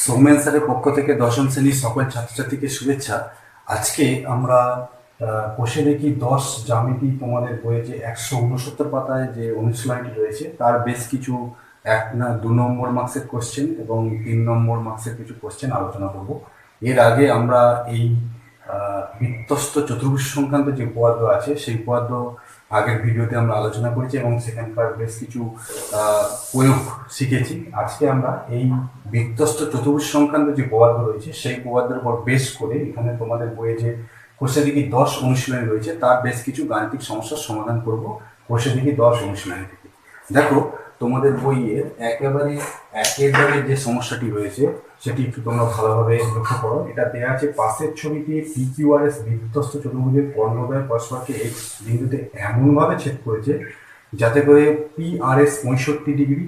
সৌমেন স্যারের পক্ষ থেকে দশম শ্রেণীর সকল ছাত্রছাত্রীকে শুভেচ্ছা। আজকে আমরা কোষে দেখি 10 জ্যামিতি তোমাদের বইয়ে যে 169 পাতায় যে অনুশীলনটি রয়েছে তার বেশ কিছু 2 নম্বর মার্কসের কোশ্চেন এবং 3 নম্বর মার্কসের কিছু কোশ্চেন আলোচনা করব। এর আগে আমরা এই বৃত্তস্থ চতুর্ভুজ সংক্রান্ত যে উপপাদ্য আছে সেই উপপাদ্য আগের ভিডিওতে আমরা আলোচনা করেছি এবং সেখানকার বেশ কিছু প্রয়োগ শিখেছি। আজকে আমরা এই বৃত্তস্থ চতুর্ভুজ সংক্রান্ত যে উপপাদ্য রয়েছে সেই উপপাদ্যের উপর বেস করে এখানে তোমাদের বইয়ে যে কোষে দেখি 10 অনুশীলনী রয়েছে তার বেশ কিছু গাণিতিক সমস্যার সমাধান করব কোষে দেখি 10 অনুশীলনী থেকে। দেখো তোমাদের বইয়ের একেবারে একের দাগের যে সমস্যাটি রয়েছে সেটি একটু তোমরা ভালোভাবে লক্ষ্য করো। এটা দেওয়া আছে পাশের ছবিতে PQRS বৃত্তস্থ চতুর্ভুজের কর্ণদ্বয় পরস্পরকে X বিন্দুতে এমনভাবে ছেদ করেছে যাতে করে PRS 65 ডিগ্রি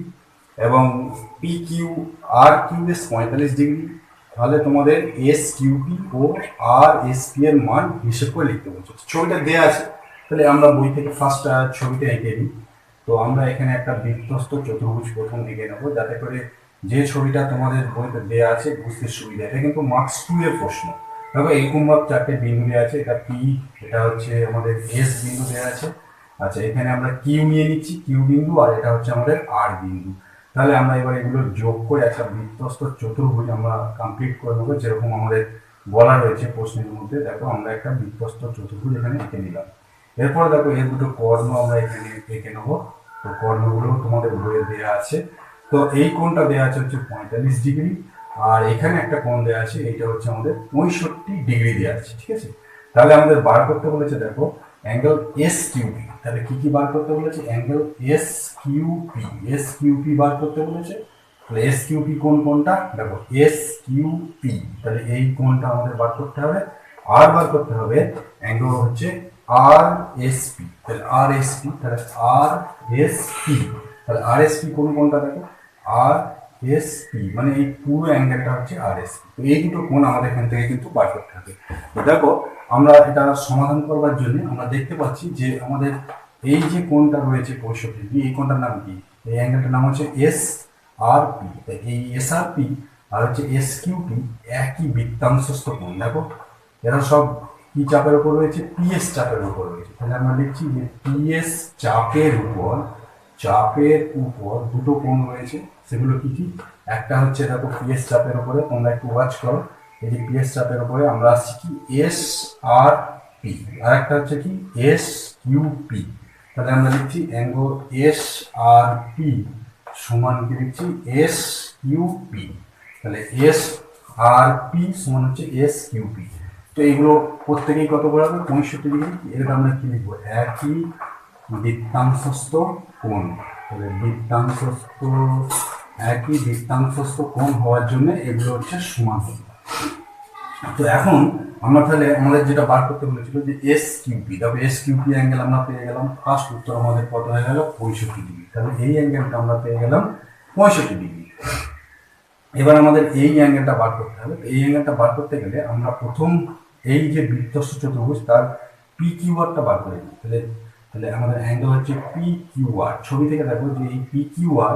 এবং PQRQS 45 ডিগ্রি। তাহলে তোমাদের SQP ও RSP এর মান হিসেব করে লিখতে বলছে। ছবিটা দেওয়া আছে, তাহলে আমরা বই থেকে ফার্স্ট ছবিটা এঁকে নিই। তো আমরা এখানে একটা বৃত্তস্থ চতুর্ভুজ প্রথম এঁকে নেবো যাতে করে যে ছবিটা তোমাদের বইতে দেওয়া আছে বুঝতে সুবিধা। এটা কিন্তু মার্কস 2 এর প্রশ্ন। দেখো এরকম ভাবে 4টে বিন্দু দেওয়া আছে, এটা P, এটা হচ্ছে আমাদের S বিন্দু দেওয়া আছে। আচ্ছা, এখানে আমরা Q নিয়ে নিচ্ছি, Q বিন্দু, আর এটা হচ্ছে আমাদের R বিন্দু। তাহলে আমরা এবার এগুলো যোগ করে একটা বৃত্তস্থ চতুর্ভুজ আমরা কমপ্লিট করে নেবো যেরকম আমাদের বলা রয়েছে প্রশ্নের মধ্যে। দেখো আমরা একটা বৃত্তস্থ চতুর্ভুজ এখানে এঁকে নিলাম। এরপরে দেখো এর দুটো কর্ণ আমরা এখানে এঁকে নেবো। তো কর্ণগুলো তোমাদের বইয়ে দেওয়া আছে। তো এই কোণটা দেওয়া আছে হচ্ছে 45 ডিগ্রি, আর এখানে একটা কোণ দেওয়া আছে, এইটা হচ্ছে আমাদের 65 ডিগ্রি দেওয়া আছে। ঠিক আছে, তাহলে আমাদের বার করতে বলেছে দেখো অ্যাঙ্গেল SQP। তাহলে কি কি বার করতে বলেছে? অ্যাঙ্গেল SQP বার করতে বলেছে। তাহলে SQP কোনটা? দেখো SQP, তাহলে এই কোণটা আমাদের বার করতে হবে। আর বার করতে হবে অ্যাঙ্গেল হচ্ছে RSP। তাহলে RSP, তাহলে RSP, তাহলে RSP কোনটা? দেখো RSP মানে এই পুরো অ্যাঙ্গেলটা হচ্ছে RSP। তো এই দুটো কোণ আমাদের এখান থেকে কিন্তু বার করতে হবে। তো দেখো আমরা এটা সমাধান করবার জন্য আমরা দেখতে পাচ্ছি যে আমাদের এই যে কোণটা রয়েছে 65 ডিগ্রি, এই কোণটার নাম কি? এই অ্যাঙ্গেলটার নাম হচ্ছে SRP। এই SRP আর হচ্ছে SQP একই বৃত্তাংশস্থ কোণ। দেখো এরা সব কি চাপের উপর রয়েছে? PS চাপের উপর রয়েছে। তাহলে আমরা লিখছি যে PS চাপের উপর দুটো কোণ রয়েছে। সেগুলো কি কি? একটা হচ্ছে দেখো PS চাপের উপরে, তোমরা একটু ওয়াচ করো, এই যে PS চাপের উপরে আমরা আসছি কি SRP, আর একটা হচ্ছে কি SQP। তাহলে আমরা লিখছি অ্যাঙ্গেল SRP সমান কি লিখছি SQP। তাহলে SRP সমান হচ্ছে SQP। তো এগুলো প্রত্যেকেই কত করে হবে? 65 ডিগ্রি। এটা আমরা কি লিখবো? একই বৃত্তাংশস্থ কোণ। তাহলে একই বৃত্তাংশস্থ কোণ হওয়ার জন্য এগুলো হচ্ছে সমান। তো এখন আমরা তাহলে আমাদের যেটা বার করতে বলেছিল যে SQP, তবে SQP অ্যাঙ্গেল আমরা পেয়ে গেলাম। ফার্স্ট উত্তর আমাদের কত হয়ে গেল? 65 ডিগ্রি। তাহলে এই অ্যাঙ্গেলটা আমরা পেয়ে গেলাম 65 ডিগ্রি। এবার আমাদের এই অ্যাঙ্গেলটা বার করতে হবে। এই অ্যাঙ্গেলটা বার করতে গেলে আমরা প্রথম এই যে বৃত্তস্থ চতুর্ভুজ তার PQRটা বার করে নিই। তাহলে আমাদের অ্যাঙ্গেল হচ্ছে PQR। ছবি থেকে দেখো যে এই PQR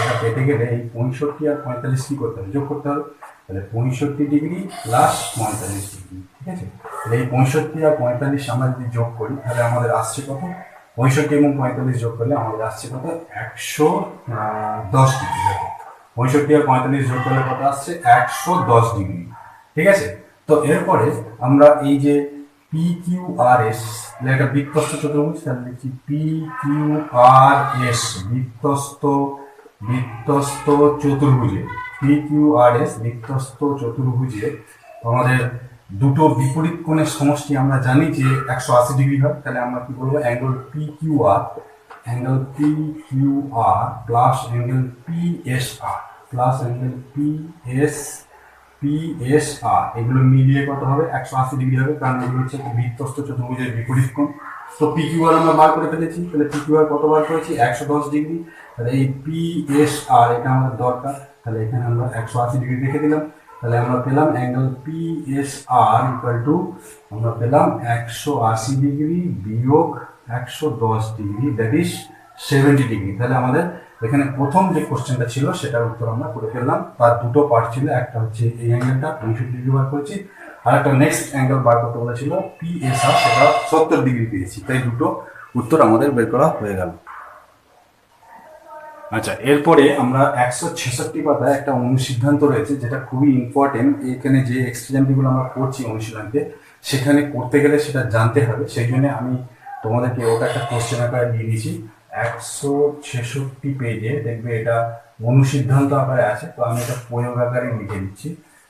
এটা পেতে গেলে এই 65 আর 45 কি করতে হবে? যোগ করতে হবে। তাহলে 65 ডিগ্রি প্লাস 45 ডিগ্রি। ঠিক আছে, তাহলে এই 65 আর 45 আমরা যদি যোগ করি তাহলে আমাদের আসছে কত? 65 এবং 45 যোগ করলে আমাদের আসছে কত? 110 ডিগ্রি। দেখো 65 আর 45 যোগ করলে কত আসছে? 110 ডিগ্রি। ঠিক আছে, তো এরপরে আমরা এই যে PQRS একটা বৃত্তস্থ চতুর্ভুজ, তাহলে লিখছি PQRS বৃত্তস্থ চতুর্ভুজে PQRS বৃত্তস্থ চতুর্ভুজে আমাদের দুটো বিপরীত কোণের সমষ্টি আমরা জানি যে 180 ডিগ্রি হয়। তাহলে আমরা কি বলবো? Angle PQR plus angle PSR এগুলো মিলিয়ে কত হবে? 180 ডিগ্রি হবে, কারণ এগুলো হচ্ছে বৃত্তস্থ চতুর্ভুজের বিপরীত কোণ। তো PQR আমরা বার করে ফেলেছি। তাহলে PQR কত বার করেছি? 110 ডিগ্রি। তাহলে এই PSR এটা আমাদের দরকার, তাহলে এখানে আমরা 180 ডিগ্রি রেখে দিলাম। তাহলে আমরা পেলাম অ্যাঙ্গেল PSR ইকুয়াল টু আমরা পেলাম 180 ডিগ্রি বিয়োগ 110 ডিগ্রি, দ্যাট ইজ 70 ডিগ্রি। তাহলে আমাদের এখানে প্রথম যে কোশ্চেনটা ছিল সেটার উত্তর আমরা করে ফেললাম। তার দুটো পার্ট ছিল, একটা হচ্ছে এই অ্যাঙ্গেলটা 250 বার করেছি, আর একটা নেক্সট অ্যাঙ্গেল বার করতে বলেছিল PSR, সেটা 70 পেয়েছি। তাই দুটো উত্তর আমাদের বের করা হয়ে গেল। আচ্ছা, এরপরে আমরা 166 পাতায় একটা অনুসিদ্ধান্ত রয়েছে যেটা খুবই ইম্পর্টেন্ট। এখানে যে এক্সপেরিমেন্টগুলো আমরা করছি অনুশীলনকে, সেখানে করতে গেলে সেটা জানতে হবে। সেই জন্য আমি তোমাদেরকে ওটা একটা কোশ্চেন আকারে দিয়ে দিয়েছি। 166 পেজে দেখবে এটা অনুসিদ্ধান্ত আকারে আছে, তো আমি এটা প্রয়োগ আকারে লিখে দিচ্ছি।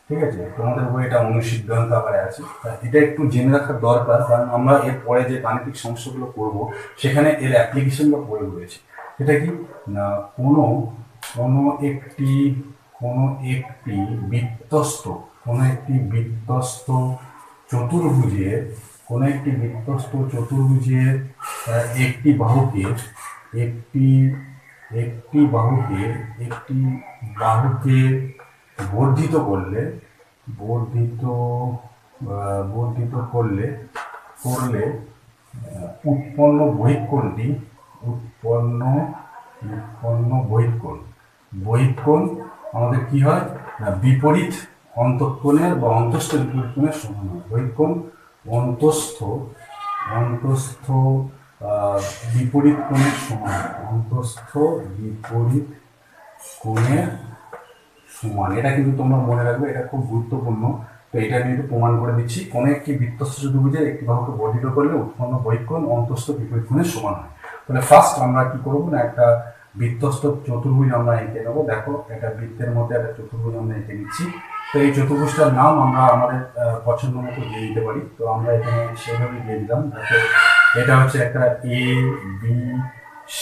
ঠিক আছে, তোমাদের বই এটা অনুসিদ্ধান্ত আকারে আছে। এটা একটু জেনে রাখার দরকার, কারণ আমরা এর পরে যে গাণিতিক সমস্যাগুলো করব সেখানে এর অ্যাপ্লিকেশন বা প্রয়োগ রয়েছে। এটা কি না, কোনো একটি বৃত্তস্থ চতুর্ভুজের একটি বাহুকে বর্ধিত করলে উৎপন্ন বহিঃকোণ আমাদের কি হয় না, বিপরীত অন্তঃকোণের বা অন্তস্থ বিপরীত কোণের সমান হয়। বহিঃকোণ অন্তস্থ বিপরীত কোণের সমান, এটা কিন্তু তোমরা মনে রাখবে, এটা খুব গুরুত্বপূর্ণ। তো এটা আমি একটু প্রমাণ করে দিচ্ছি। কোনো একটি বৃত্তস্থ চতুর্ভুজের একটি বাহুকে বর্ধিত করলে উৎপন্ন বহিঃকোণ অন্তস্থ বিপরীত কোণের সমান হয়। তাহলে ফার্স্ট আমরা কি করবো না, একটা বৃত্তস্থ চতুর্ভুজ আমরা এঁকে নেবো। দেখো, একটা বৃত্তের মধ্যে একটা চতুর্ভুজ আমরা এঁকে নিচ্ছি। তো এই চতুর্ভুজটার নাম আমরা আমাদের পছন্দ মতো দিয়ে দিতে পারি। তো আমরা এখানে সেভাবে দিয়ে দিলাম। দেখো, এটা হচ্ছে একটা ABC,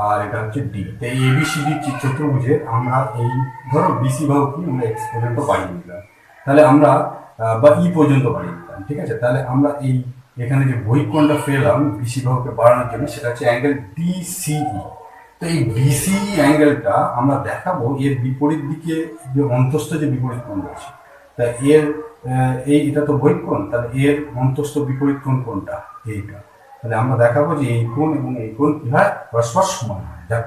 আর এটা হচ্ছে D। তো এই ABCD চতুর্ভুজে আমরা এই ধরো BC বাহুকে আমরা X পর্যন্ত বাড়িয়ে দিলাম, তাহলে আমরা বা E পর্যন্ত বাড়িয়ে দিলাম। ঠিক আছে, তাহলে আমরা এই এখানে যে বহিঃকোণটা পেলাম BC বাহুকে বাড়ানোর জন্য, সেটা হচ্ছে অ্যাঙ্গেল DCE। তো এই DCE অ্যাঙ্গেলটা আমরা দেখাবো এর বিপরীত দিকে যে অন্তস্থ যে বিপরীত কোণ রয়েছে। তা এর এটা তো বহিঃকোণ, তাহলে এর অন্তস্থ বিপরীত কোণ কোনটা? এইটা। তাহলে আমরা দেখাবো যে এই কোণ এবং এই কোণ কি হয়, পরস্পর সমান হয়। দেখ,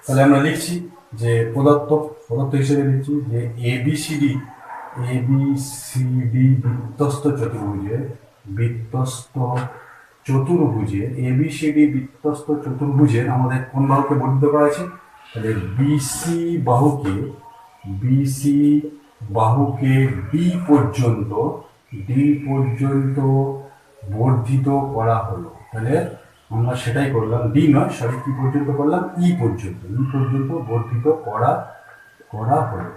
তাহলে আমরা লিখছি যে প্রদত্ত হিসেবে লিখছি যে ABCD বৃত্তস্থ চতুর্ভুজের আমাদের কোন বাহুকে বর্ধিত করা হয়েছে? তাহলে BC বাহুকে D পর্যন্ত বর্ধিত করা হলো। তাহলে আমরা সেটাই করলাম, D নয়, সরি, কি পর্যন্ত করলাম? E পর্যন্ত বর্ধিত করা হলো।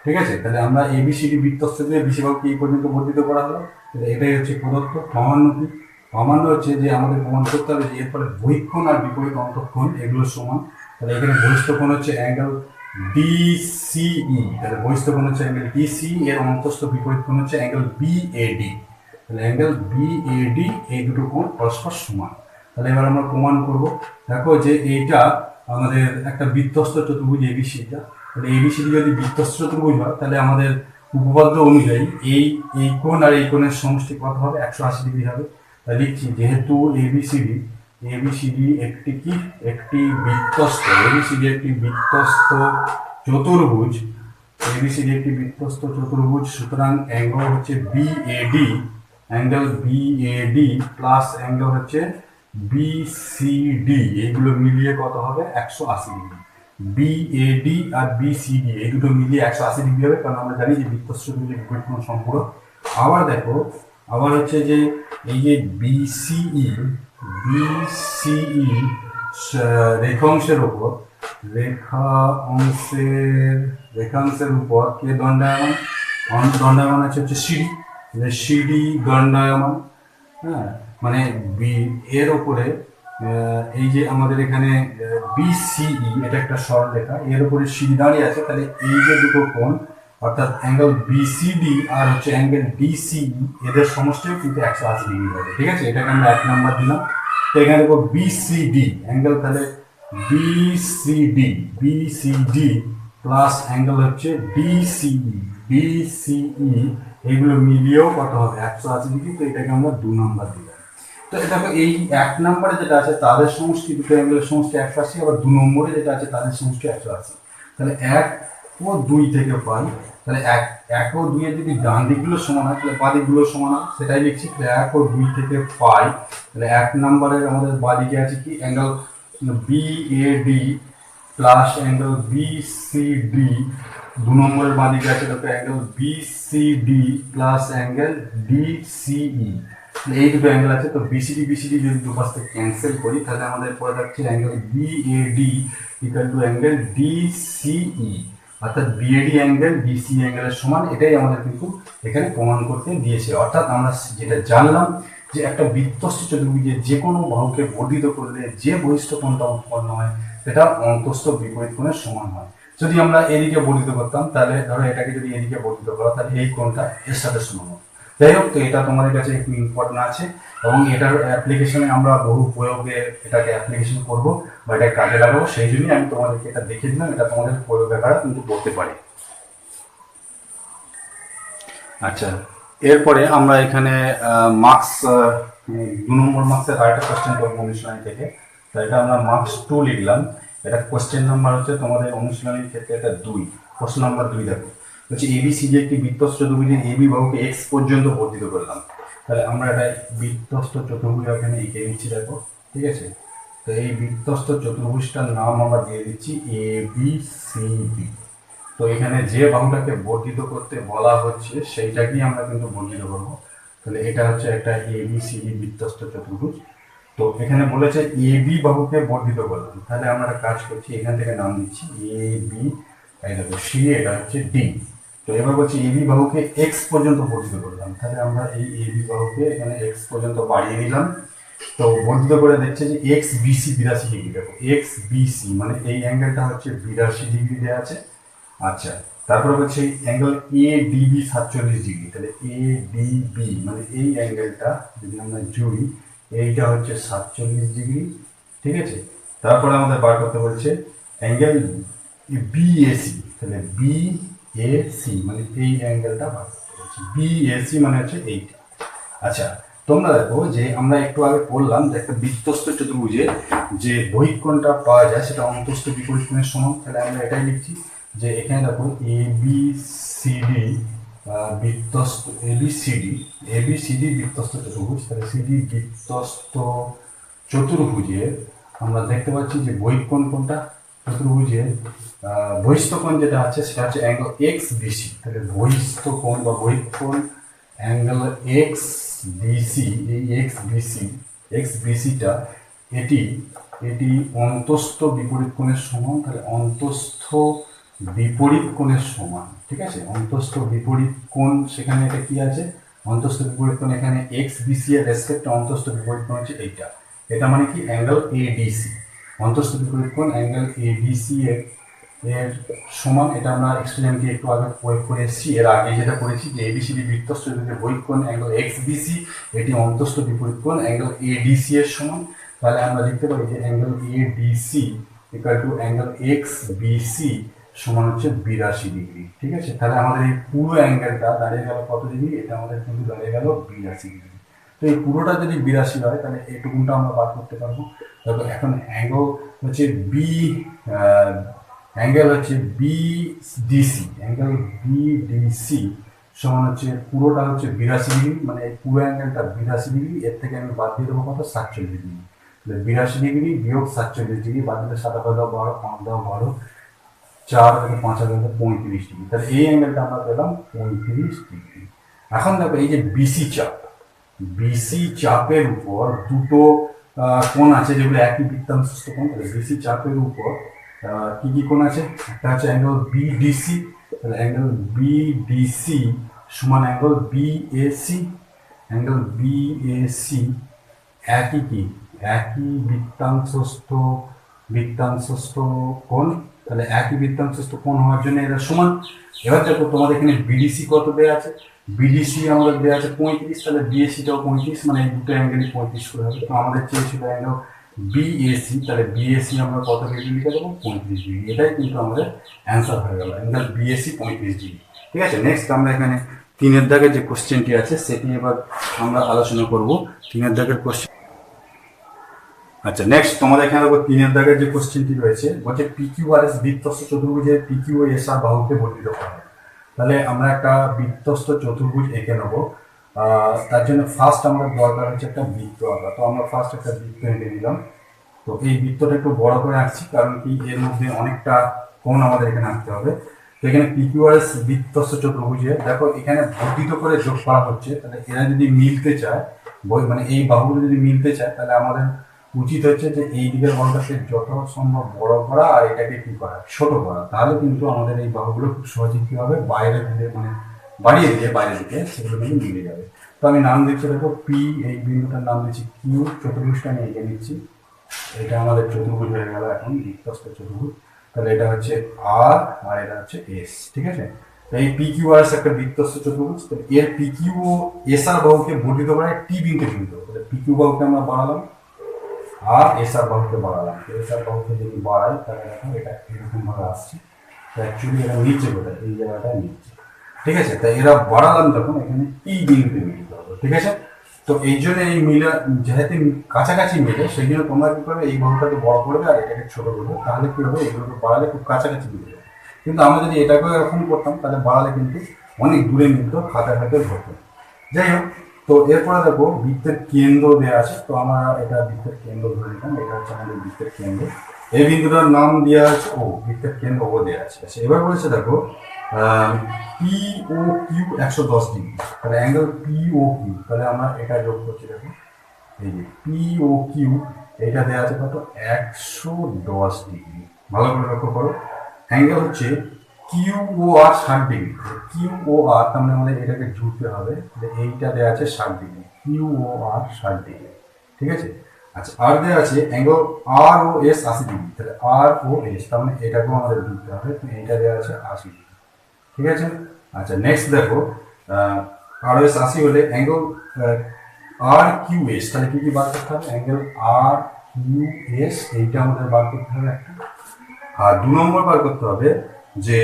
ঠিক আছে, তাহলে আমরা ABCD বৃত্তস্থ দিয়ে BC বাহুকে E পর্যন্ত বর্ধিত করা হলো। তাহলে এটাই হচ্ছে প্রদত্ত। প্রামাণ্য হচ্ছে যে আমাদের প্রমাণ করতে হবে যে এর ফলে বহিঃকোণ আর বিপরীত অন্তঃকোণ এগুলো সমান। তাহলে এখানে বহিস্থ কোণ হচ্ছে অ্যাঙ্গেল DCE, তাহলে বহিস্থ কোণ হচ্ছে অ্যাঙ্গেল DCE, এর অন্তস্থ বিপরীত কোণ হচ্ছে অ্যাঙ্গেল BAD। তাহলে অ্যাঙ্গেল BAD, এই দুটো কোণ পরস্পর সমান। তাহলে এবার আমরা প্রমাণ করব। দেখো যে এইটা আমাদের একটা বৃত্তস্থ চতুর্ভুজ ABCটা। তাহলে ABCD যদি বৃত্তস্থ চতুর্ভুজ হয়, তাহলে আমাদের উপপাদ্য অনুযায়ী এই কোণ আর এই কোণের সমষ্টি কত হবে? 180 ডিগ্রি হবে। তাহলে লিখছি, যেহেতু ABCD একটি বৃত্তস্থ চতুর্ভুজ, সুতরাং অ্যাঙ্গেল হচ্ছে BAD প্লাস অ্যাঙ্গেল হচ্ছে BCD, এগুলো মিলিয়ে কত হবে? 180 ডিগ্রি। BAD আর BCD এই দুটো মিলিয়ে 180 ডিগ্রি হবে, কারণ আমরা জানি যে বৃত্তস্থ চতুর্ভুজের বিপরীত কোণ সম্পূরক। আবার দেখো, আবার হচ্ছে যে এই যে BCE রেখাংশের উপর কে দণ্ডায়মান আছে হচ্ছে CD দণ্ডায়মান। হ্যাঁ, মানে এর উপরে এই যে আমাদের এখানে BCE, এটা একটা সরলরেখা, এর উপরে CD দাঁড়িয়ে আছে। তাহলে এই যে দুটো কোণ, অর্থাৎ অ্যাঙ্গেল BCD আর হচ্ছে অ্যাঙ্গেল DCE, এদের সমষ্টিও কিন্তু 180 ডিগ্রি হবে। ঠিক আছে, এটাকে আমরা 1 নাম্বার দিলাম। তো এখানে দেখো BCD অ্যাঙ্গেল, তাহলে BCD প্লাস অ্যাঙ্গেল হচ্ছে DCE, এইগুলো মিলিয়েও কত হবে? 180 ডিগ্রি। তো এটাকে আমরা 2 নাম্বার দিলাম। তো দেখো এই 1 নম্বরে যেটা আছে তাদের সমষ্টি, দুটো অ্যাঙ্গেলের সমষ্টি 180, আবার 2 নম্বরে যেটা আছে তাদের সমষ্টি 180। তাহলে 1 ও 2 থেকে পাই, তাহলে 1 ও 2 এর যদি ডান দিকগুলো সমান হয় তাহলে বাঁ দিকগুলো সমান হয়, সেটাই লিখছি। তাহলে 1 ও 2 থেকে পাই, তাহলে 1 নম্বরের আমাদের বাঁ দিকে আছে কি angle BAD plus angle BCD, 2 নম্বরের বাঁ দিকে আছে দেখো angle BCD plus angle DCE। এই দুটো অ্যাঙ্গেল আছে, তো বিসিডি যদি দুপাশ থেকে ক্যান্সেল করি তাহলে আমাদের পরে থাকছে angle BAD equal to angle DCE, অর্থাৎ BAD অ্যাঙ্গেল DCE অ্যাঙ্গেলের সমান। এটাই আমাদের কিন্তু এখানে প্রমাণ করতে দিয়েছে। অর্থাৎ আমরা যেটা জানলাম যে একটা বৃত্তস্থ চতুর্ভুজের যে কোনো বাহুকে বর্ধিত করলে যে বহিষ্ঠ কোণটা উৎপন্ন হয় সেটা অন্তস্থ বিপরীত কোণের সমান হয়। যদি আমরা এদিকে বর্ধিত করতাম, তাহলে ধরো এটাকে যদি এদিকে বর্ধিত করা, তাহলে এই কোণটা এর সাথে সমান হবে। যাই হোক, তো এটা তোমাদের কাছে একটু ইম্পর্টেন্ট আছে, এবং এটার অ্যাপ্লিকেশনে আমরা বহু প্রয়োগে এটাকে অ্যাপ্লিকেশন করব বা এটা কাজে লাগাবো, সেই জন্যই আমি তোমাদেরকে এটা দেখিয়ে দিলাম। এটা তোমাদের প্রয়োগ আকারে কিন্তু করতে পারি। আচ্ছা, এরপরে আমরা এখানে মার্কস 2 নম্বর মার্কসের আরেকটা কোশ্চেন করবো অনুশীলনী থেকে। তো এটা আমরা মার্কস 2 লিখলাম। এটা কোশ্চেন নাম্বার হচ্ছে তোমাদের অনুশীলনীর ক্ষেত্রে এটা 2, প্রশ্ন নাম্বার 2 দেখো হচ্ছে এবিসিডি একটি বৃত্তস্থ চতুর্ভুজের এবি বাহুকে এক্স পর্যন্ত বর্ধিত করলাম। তাহলে আমরা এটা বৃত্তস্থ চতুর্ভুজ এখানে এঁকে নিচ্ছি, দেখো ঠিক আছে। তো এই বৃত্তস্থ চতুর্ভুজটার নাম আমরা দিয়ে দিচ্ছি ABCD। তো এখানে যে বাহুটাকে বর্ধিত করতে বলা হচ্ছে সেইটাকেই আমরা কিন্তু বর্ধিত করবো। তাহলে এটা হচ্ছে একটা ABCD বৃত্তস্থ চতুর্ভুজ। তো এখানে বলেছে AB বাহুকে বর্ধিত করলাম, তাহলে আমরা একটা কাজ করছি, এখান থেকে নাম দিচ্ছি AB, এই দেখো C, এটা হচ্ছে D। তো এবার বলছি AB বাহুকে X পর্যন্ত বর্ধিত করলাম, তাহলে আমরা এই AB বাহুকে এখানে X পর্যন্ত বাড়িয়ে নিলাম। তো বর্ধিত করে দেখছে যে XBC 82 ডিগ্রি, দেখো XBC মানে এই অ্যাঙ্গেলটা হচ্ছে 82 ডিগ্রি দেওয়া আছে। আচ্ছা, তারপরে হচ্ছে অ্যাঙ্গেল ADB 47 ডিগ্রি, তাহলে ADB মানে এই অ্যাঙ্গেলটা যদি আমরা জুড়ি, এইটা হচ্ছে 47 ডিগ্রি, ঠিক আছে। তারপরে আমাদের বার করতে বলছে অ্যাঙ্গেল BAC, তাহলে BAC মানে এই অ্যাঙ্গেলটা বার করতে বলছে, BAC মানে হচ্ছে এইটা। আচ্ছা, তোমরা দেখো যে আমরা একটু আগে বললাম যে একটা বৃত্তস্থ চতুর্ভুজে যে বহিঃকোণটা পাওয়া যায় সেটা অন্তস্থ বিপরীত কোণের সমান। তাহলে আমরা এটাই লিখছি যে এখানে দেখো ABCD বৃত্তস্থ ABCD বৃত্তস্থ চতুর্ভুজ। তাহলে CD বৃত্তস্থ চতুর্ভুজে আমরা দেখতে পাচ্ছি যে বহিঃকোণ কোনটা, চতুর্ভুজের বহিস্থ কোণ যেটা আছে সেটা হচ্ছে অ্যাঙ্গেল XBC। তাহলে বহিস্থ কোণ বা বহিঃকোণ অ্যাঙ্গেল XBC, এই XBCটা এটি অন্তস্থ বিপরীত কোণের সমান। তাহলে অন্তস্থ বিপরীত কোণের সমান, ঠিক আছে। অন্তস্থ বিপরীত কোণ সেখানে এটা কি আছে, অন্তস্থ বিপরীত কোণ এখানে XBC এর রেসপেক্টে অন্তস্থ বিপরীত কোণ হচ্ছে এইটা। এটা মানে কি অ্যাঙ্গেল ADC, অন্তস্থ বিপরীত কোণ অ্যাঙ্গেল ADC এর সমান। এটা আমরা এক্সপেরিমেন্টে একটু আগে প্রয়োগ করে এসেছি। এর আগে যেটা করেছি যে ABCD বৃত্তস্থ চতুর্ভুজের বহিঃকোণ অ্যাঙ্গেল XBC, এটি অন্তস্থ বিপরীত কোণ অ্যাঙ্গেল ADC এর সমান। তাহলে আমরা লিখতে পারি যে angle ADC equal to angle XBC সমান হচ্ছে 82 ডিগ্রি, ঠিক আছে। তাহলে আমাদের এই পুরো অ্যাঙ্গেলটা দাঁড়িয়ে গেল কত ডিগ্রি, এটা আমাদের কিন্তু দাঁড়িয়ে গেল 82 ডিগ্রি। তো এই পুরোটা যদি 82 হয় তাহলে এইটুকুনটা আমরা বার করতে পারবো। তবে এখন অ্যাঙ্গেল হচ্ছে অ্যাঙ্গেল হচ্ছে BDC সমান হচ্ছে পুরোটা হচ্ছে 82 ডিগ্রি, মানে এই পুরো অ্যাঙ্গেলটা 82 ডিগ্রি। এর থেকে আমি বাদ দিয়ে দেবো কত, 47 ডিগ্রি। 82 ডিগ্রি বিয়োগ 47 ডিগ্রি বাদ দিলে 7 দাও 12, 5 দাও 12, 4 থেকে 5 দাও 35 ডিগ্রি। তাহলে এই অ্যাঙ্গেলটা আমরা পেলাম 35 ডিগ্রি। এখন দেখো এই যে বিসি চাপের উপর দুটো কোণ আছে যেগুলো একই বৃত্তাংশস্থ কোণ। তাহলে বিসি চাপের উপর কি কি কোণ আছে, একটা হচ্ছে অ্যাঙ্গেল BDC, তাহলে অ্যাঙ্গেল BDC সমান অ্যাঙ্গেল BAC। অ্যাঙ্গেল BAC একই বৃত্তাংশস্থ কোণ। তাহলে একই বৃত্তাংশস্থ কোণ হওয়ার জন্য এরা সমান। এবার দেখো তোমাদের এখানে BDC কত দেওয়া আছে, BDC আমাদের দেওয়া আছে 35, তাহলে BACটাও 35, মানে এই দুটো অ্যাঙ্গেলই 35 করে হবে। তো আমাদের চেয়েছিল অ্যাঙ্গেল BAC, তাহলে BAC আমরা কত ডিগ্রি লিখে দেবো, 35 ডিগ্রি। এটাই কিন্তু আমাদের অ্যান্সার হয়ে গেল, অ্যাঙ্গেল BAC 35 ডিগ্রি, ঠিক আছে। নেক্সট আমরা এখানে 3 এর দাগের যে কোশ্চেনটি আছে সেটি এবার আমরা আলোচনা করব। 3 এর দাগের কোশ্চেন আচ্ছা, নেক্সট তোমাদের এখানে দেখো 3 দাগের যে কোশ্চেনটি রয়েছে, বলছে PQRS বৃত্তস্থ চতুর্ভুজের PQ ও SR বাহুকে বর্ধিত করে। তাহলে আমরা একটা বৃত্তস্থ চতুর্ভুজ এঁকে নেব। তার জন্য ফার্স্ট আমাদের দরকার হচ্ছে একটা বৃত্ত আঁকা। তো আমরা ফার্স্ট একটা বৃত্ত এঁকে নিলাম। তো এই বৃত্তটা একটু বড় করে আঁকছি, কারণ কি এর মধ্যে অনেকটা কোণ আমাদের এখানে আঁকতে হবে। তো এখানে PQRS বৃত্তস্থ চতুর্ভুজে দেখো এখানে বর্ধিত করে যোগ করা হচ্ছে। তাহলে এরা যদি মিলতে চায়, মানে এই বাহুগুলো যদি মিলতে চায়, তাহলে আমাদের উচিত হচ্ছে যে এই দিকের বাহুটাকে যত সম্ভব বড় করা আর এটাকে কি করা, ছোট করা। তাহলে কিন্তু আমাদের এই বাহুগুলো খুব সহজে কি হবে, বাইরে দিকে মানে বাড়িয়ে দিকে বাইরের দিকে সেগুলো কিন্তু মিলে যাবে। তো আমি নাম দিচ্ছি দেখো পি, এই বিন্দুটার নাম দিচ্ছি কিউ, চতুর্ভুজটা আমি এঁকে নিচ্ছি। এটা আমাদের চতুর্ভুজ হয়ে গেল এখন বৃত্তস্থ চতুর্ভুজ। তাহলে এটা হচ্ছে আর আর এটা হচ্ছে এস, ঠিক আছে। এই পি কিউ আর একটা বৃত্তস্থ চতুর্ভুজ। এর পি কিউ ও এস আর বাহুকে বর্ধিত করে টি বিন্দুতে বিন্দু। তাহলে পি কিউ বাহুকে আমরা বাড়ালাম আর এস আর বাহুকে বাড়ালাম। এস আর বাহুকে যদি বাড়াই তাহলে দেখো এটা এরকম ভাবে আসছে। অ্যাকচুয়ালি এটা নিচে কোথায়, এই জায়গাটা নিচে, ঠিক আছে। তাই এরা বাড়ালাম তখন এখানে টি বিন্দুতে মিলিত হবে, ঠিক আছে। তো এই জন্য এই মিলে যেহেতু কাছাকাছি মিলে, সেই জন্য তোমরা কি করবে, এই বাহুটাকে বড় করবে আর এটাকে ছোট করবে। তাহলে কি হবে, এগুলোকে বাড়ালে খুব কাছাকাছি মিলে যাবে। কিন্তু আমরা যদি এটাকেও এরকম করতাম তাহলে বাড়ালে কিন্তু অনেক দূরে মিলত, খাতার খাতে ধরতো। যাই হোক, তো এরপরে দেখো বৃত্তের কেন্দ্র দেওয়া আছে। তো আমরা এটা বৃত্তের কেন্দ্র ধরে নিলাম, এটা হচ্ছে আমাদের বৃত্তের কেন্দ্র। এই বিন্দুটার নাম দেওয়া আছে ও, বৃত্তের কেন্দ্র ও দেওয়া আছে। আচ্ছা, এবার বলেছে দেখো পি ও কিউ 110 ডিগ্রি। তাহলে অ্যাঙ্গেল পি ও কিউ, তাহলে আমরা এটা যোগ করছি। দেখো এই যে পি ও কিউ, এটা দেওয়া আছে কত, 110 ডিগ্রি। ভালো করে লক্ষ্য করো, অ্যাঙ্গেল হচ্ছে কিউ ও আর 60 ডিগ্রি। কিউ ও আর তার মানে আমাদের এটাকে জুড়তে হবে। এইটা দেওয়া আছে 60 ডিগ্রি, কিউ ও আর 60 ডিগ্রি, ঠিক আছে। আচ্ছা, আর দেওয়া আছে অ্যাঙ্গেল আর ও এস 80 ডিগ্রি। তাহলে আর ও এস তার মানে এটাকেও আমাদের জুড়তে হবে। তো এইটা দেওয়া আছে 80 ডিগ্রি, ঠিক আছে। আচ্ছা, নেক্সট দেখো আর এস 80 হলে অ্যাঙ্গেল আর কিউ এস, তাহলে কি কি বার করতে হবে, অ্যাঙ্গেল আর কিউ এস এইটা আমাদের বার করতে হবে একটা। আর 2 নম্বর বার করতে হবে যে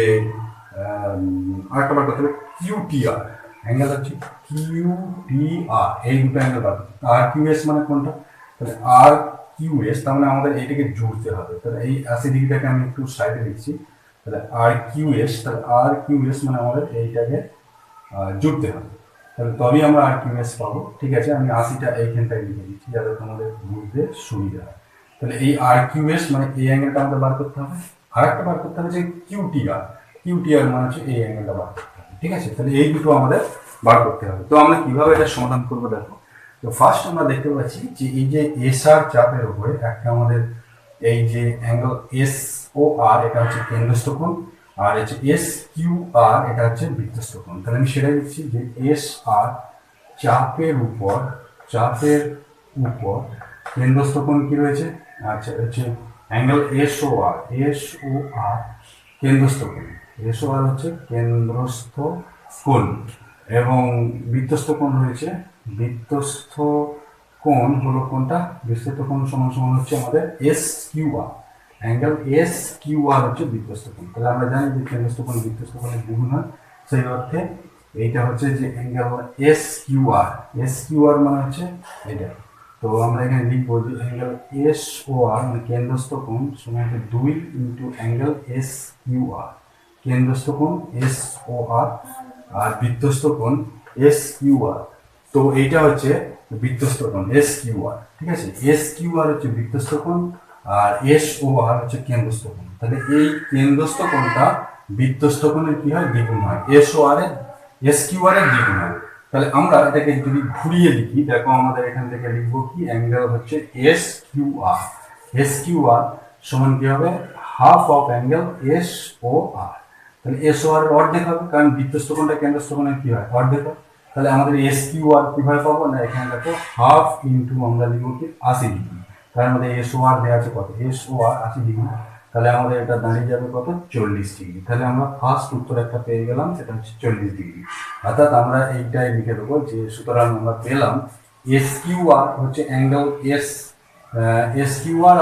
আরেকটা বার করতে হবে কিউটিআর, অ্যাঙ্গেল হচ্ছে কিউটিআর, এই দুটো অ্যাঙ্গেল বার করতে হবে। আর কিউ এস মানে কোনটা, তাহলে আর কিউ এস তার মানে আমাদের এইটাকে জুড়তে হবে। তাহলে এই 80 ডিগ্রিটাকে আমি একটু সাইডে লিখছি। তাহলে আর কিউ এস, তাহলে আর কিউ এস মানে আমাদের এইটাকে জুড়তে হবে। তাহলে তবেই আমরা আর কিউ এস পাবো, ঠিক আছে। আমি 80টা এইখানটায় লিখে দিচ্ছি যাতে তোমাদের বুঝতে সুবিধা হয়। তাহলে এই আর কিউ এস মানে এই অ্যাঙ্গেলটা আমাদের বার করতে হবে। আর একটা বার করতে হবে যে কিউটিআর, কিউটিআর মানে হচ্ছে এই অ্যাঙ্গেলটা বার করতে হবে, ঠিক আছে। তাহলে এই দুটো আমাদের বার করতে হবে। তো আমরা কিভাবে এটা সমাধান করবো দেখো। তো ফার্স্ট আমরা দেখতে পাচ্ছি যে এই যে এস আর চাপের উপরে একটা আমাদের এই যে অ্যাঙ্গেল এস ও আর, এটা হচ্ছে কেন্দ্রস্থ কোণ, আর হচ্ছে এস কিউ আর এটা হচ্ছে বৃত্তস্থ কোণ। তাহলে আমি সেটাই লিখছি যে এস আর চাপের উপর কেন্দ্রস্থ কোণ কি রয়েছে, আচ্ছা হচ্ছে অ্যাঙ্গেল এস ও আর, কেন্দ্রস্থ কোণ, এস ও আর হচ্ছে কেন্দ্রস্থ কোণ, এবং বৃত্তস্থ কোণ রয়েছে, বৃত্তস্থ কোণ হলো কোনটা, বৃত্তস্থ কোণ সমান সমান হচ্ছে আমাদের S Q R, angle S Q R হচ্ছে বৃত্তস্থ কোণ। তাহলে আমরা জানি যে কেন্দ্রস্থ কোণ বৃত্তস্থ কোণের দ্বিগুণ হয়, সেই অর্থে এইটা হচ্ছে যে অ্যাঙ্গেল এস কিউ আর মানে হচ্ছে এটা। তো আমরা এখানে লিখবো যে অ্যাঙ্গেল এস ও আর মানে কেন্দ্রস্থ কোণ সমান 2 into angle S Q R, কেন্দ্রস্থ কোণ এস ও আর আর বৃত্তস্থ কোণ এস কিউ আর। তো এইটা হচ্ছে বৃত্তস্থ কোণ এস কিউ আর, ঠিক আছে। এস কিউ আর হচ্ছে বৃত্তস্থ কোণ আর এস ও আর হচ্ছে কেন্দ্রস্থ কোণ। তাহলে এই কেন্দ্রস্থ কোণটা বৃত্তস্থ কোণের কি হয়, দ্বিগুণ হয়, এস ও আর এর, এস কিউ আর এর দ্বিগুণ হয়। তাহলে আমরা এটাকে যদি ঘুরিয়ে লিখি, দেখো আমাদের এখান থেকে লিখবো কি, অ্যাঙ্গেল হচ্ছে এস কিউ আর সমান কি হবে, half of angle S O R. তাহলে এস ও আর অর্ধেক হবে, কারণ বৃত্তস্থ কোণটা কেন্দ্রস্থ কোণের কি হয়, অর্ধেক হয়। তাহলে আমাদের এস কিউ আর কিভাবে পাবো না, এখানে দেখো হাফ ইন্টু আমরা লিখবো কি 80 ডিগ্রি, কারণ আমাদের এস ও আর দেওয়া আছে কত, এস ও আর 80 ডিগ্রি। তাহলে আমাদের এটা দাঁড়িয়ে যাবে কত, 40 ডিগ্রি। তাহলে আমরা ফার্স্ট উত্তর একটা পেয়ে গেলাম, সেটা হচ্ছে 40 ডিগ্রি। অর্থাৎ আমরা এইটাই লিখে দেবো যে সুতরাং আমরা পেলাম এস কিউ আর হচ্ছে অ্যাঙ্গেল এস কিউ আর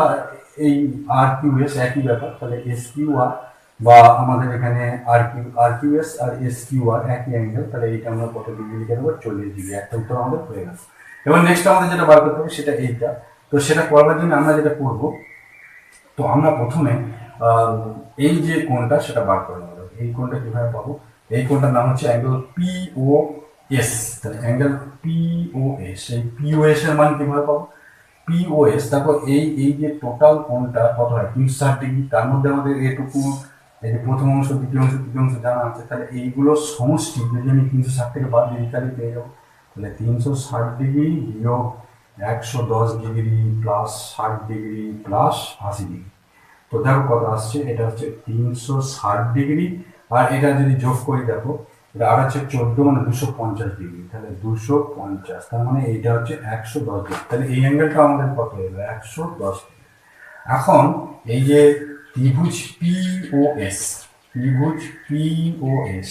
এই আর কিউ এস একই ব্যাপার। তাহলে এস কিউ আর বা আমাদের এখানে আর কিউ এস আর এস কিউ আর একই অ্যাঙ্গেল। তাহলে এইটা আমরা কত ডিগ্রি লিখে দেবো, 40 ডিগ্রি। একটা উত্তর আমাদের হয়ে গেল। এবার নেক্সট আমাদের যেটা বার করতে হবে সেটা এইটা, তো সেটা করবার জন্য আমরা যেটা করব, তো আমরা প্রথমে এই যে কোণটা সেটা বার করে নেব। এই কোণটা কিভাবে পাবো? এই কোণটার নাম হচ্ছে অ্যাঙ্গেল পিওএস। তাহলে অ্যাঙ্গেল পিওএস, এই পিওএস এর মান কিভাবে পাবো? পিওএস দেখো, এই এই যে টোটাল কোণটা কত হয় 360 ডিগ্রি, তার মধ্যে আমাদের এটুকু এই যে প্রথম অংশ, দ্বিতীয় অংশ, তৃতীয় অংশ জানা আছে। তাহলে এইগুলোর সমষ্টি যদি আমি 360 থেকে বাদ দিই তাহলে পেয়ে যাবো। তাহলে 360 ডিগ্রি বিয়োগ 110 degree plus 60 degree plus 80 degree. তো দেখো কত আসছে, এটা হচ্ছে 360 ডিগ্রি, আর এটা যদি যোগ করি দেখো এটা আর হচ্ছে 14 মানে 250 ডিগ্রি। তাহলে 250, তার মানে এইটা হচ্ছে 110 ডিগ্রি। তাহলে এই অ্যাঙ্গেলটা আমাদের কত হলো? 110 ডিগ্রি। এখন এই যে ত্রিভুজ পিওএস, ত্রিভুজ পিওএস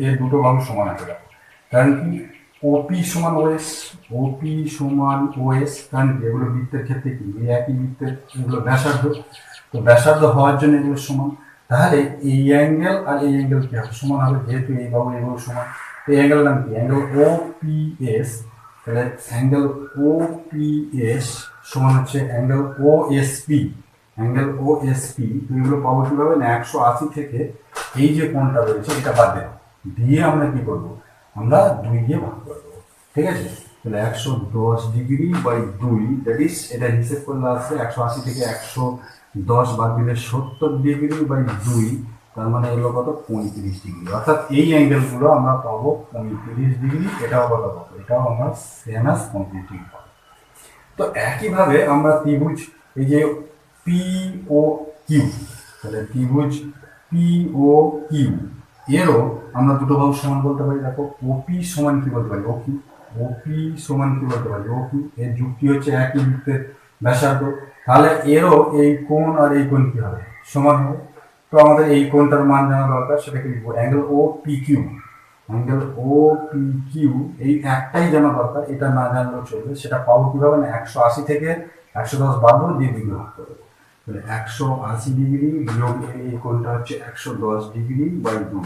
এর দুটো বাহু সমান আছে দেখো। কারণ কি? ওপি সমান ওএস, ওপি সমান ওএস। কারণ কি? এগুলো বৃত্তের ক্ষেত্রে কি এই একই বৃত্তের, এগুলো ব্যাসার্ধ। তো ব্যাসার্ধ হওয়ার জন্য এগুলো সমান। তাহলে এই অ্যাঙ্গেল আর এই অ্যাঙ্গেল কি হবে? সমান হবে, যেহেতু এই বাহু এগুলো সমান। এই অ্যাঙ্গেল নাম কি? Angle OPS. তাহলে অ্যাঙ্গেল ওপিএস সমান হচ্ছে অ্যাঙ্গেল ওএসপি। অ্যাঙ্গেল ওএসপি এগুলো পাবো কিভাবে? না 180 থেকে এই যে কোণটা রয়েছে এটা বাদ দেবো, দিয়ে আমরা কি করবো? আমরা 2 দিয়ে ভাগ করে দেবো। ঠিক আছে? তাহলে 110 ডিগ্রি বাই 2, দ্যাট ইজ, এটা হিসেব করলে আসছে 180 থেকে 110 বাদ দিলে 70 ডিগ্রি বাই 2, তার মানে এলো কত? 35 ডিগ্রি। অর্থাৎ এই অ্যাঙ্গেলগুলো আমরা পাবো 35 ডিগ্রি। এটাও কত পাবো? এটাও আমরা সেম অ্যাজ 35 ডিগ্রি পাবো। তো একইভাবে আমরা ত্রিভুজ এই যে পিও কিউ, তাহলে ত্রিভুজ পিও কিউ এরও আমরা দুটো বাহু সমান বলতে পারি। দেখো ওপি সমান কি বলতে পারি? ওপি। ওপি সমান কি বলতে পারি? ওপি। এর যুক্তি হচ্ছে একই বৃত্তের ব্যাসার্ধ। তাহলে এরও এই কোণ আর এই কোণ কি হবে? সমান হবে। তো আমাদের এই কোণটার মান জানা দরকার, সেটাকে লিখবো angle O P Q. Angle O P Q এই একটাই জানা দরকার, এটা না জানলেও চলবে। সেটা পাবো কিভাবে? না 180 থেকে 110 বাদ দিয়ে ডিগ্রি ভাগ করে দেবো। তাহলে 180 ডিগ্রি বিয়োগ এই কোণটা হচ্ছে 110 ডিগ্রি বাই 2,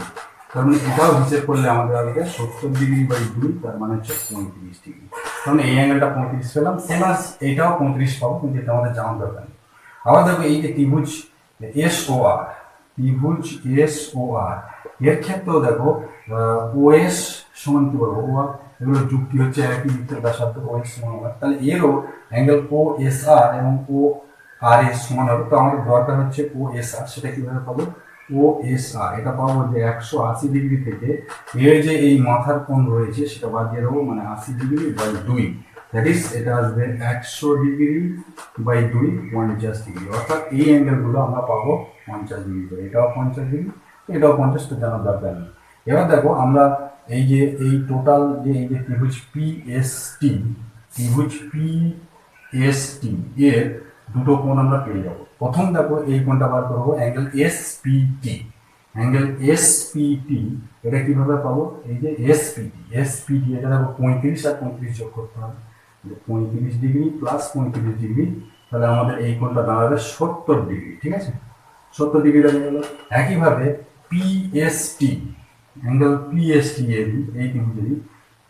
তার মানে এটাও হিসেব করলে আমাদের আসবে 70 ডিগ্রি বাই 2, তার মানে হচ্ছে 35 ডিগ্রি। তার মানে এই অ্যাঙ্গেলটা 35 পেলাম। সেম আস এইটাও 35 পাবো, কিন্তু এটা আমাদের জানার দরকার নেই। আবার দেখো এই যে ত্রিভুজ এস ও আর, ত্রিভুজ এস ও আর এর ক্ষেত্রেও দেখো ওএস সমান কি বলবো? ও আর। এগুলো যুক্তি হচ্ছে একই বৃত্তের ব্যাসার্ধ, ওএস সমান ও আর। তাহলে এরও অ্যাঙ্গেল ও এস আর এবং ও আর এস সমান হবে। তো আমাদের দরকার হচ্ছে ও এস আর। সেটা কিভাবে পাবো? ও এস আর এটা পাবো যে 180 ডিগ্রি থেকে এর যে এই মাথার কোণ রয়েছে সেটা বাদ দিয়ে দেবো, মানে 80 ডিগ্রি বাই 2, দ্যাট ইজ এটা আসবে 100 ডিগ্রি বাই 2, 50 ডিগ্রি। অর্থাৎ এই অ্যাঙ্গেলগুলো আমরা পাবো 50 ডিগ্রি করে। এটাও 50 ডিগ্রি, এটাও 50, তো জানার দরকার নেই। এবার দেখো আমরা এই যে এই টোটাল যে এই যে ত্রিভুজ পিএসটি, ত্রিভুজ পিএসটি এর দুটো কোণ আমরা পেয়ে যাবো। প্রথম দেখো এই কোণটা বার করবো, অ্যাঙ্গেল এসপিটি। অ্যাঙ্গেল এসপিটি এটা কিভাবে পাবো? এই যে এসপিটি, এসপিটি এটা দেখো 35 আর 35 যোগ করতে হবে। 35 ডিগ্রি প্লাস 35 ডিগ্রি, তাহলে আমাদের এই কোণটা দাঁড়াবে 70 ডিগ্রি। ঠিক আছে? 70 ডিগ্রি দাঁড়িয়ে গেল। একইভাবে পিএসটি, অ্যাঙ্গেল পিএসটি এর এই ত্রিভুজেরই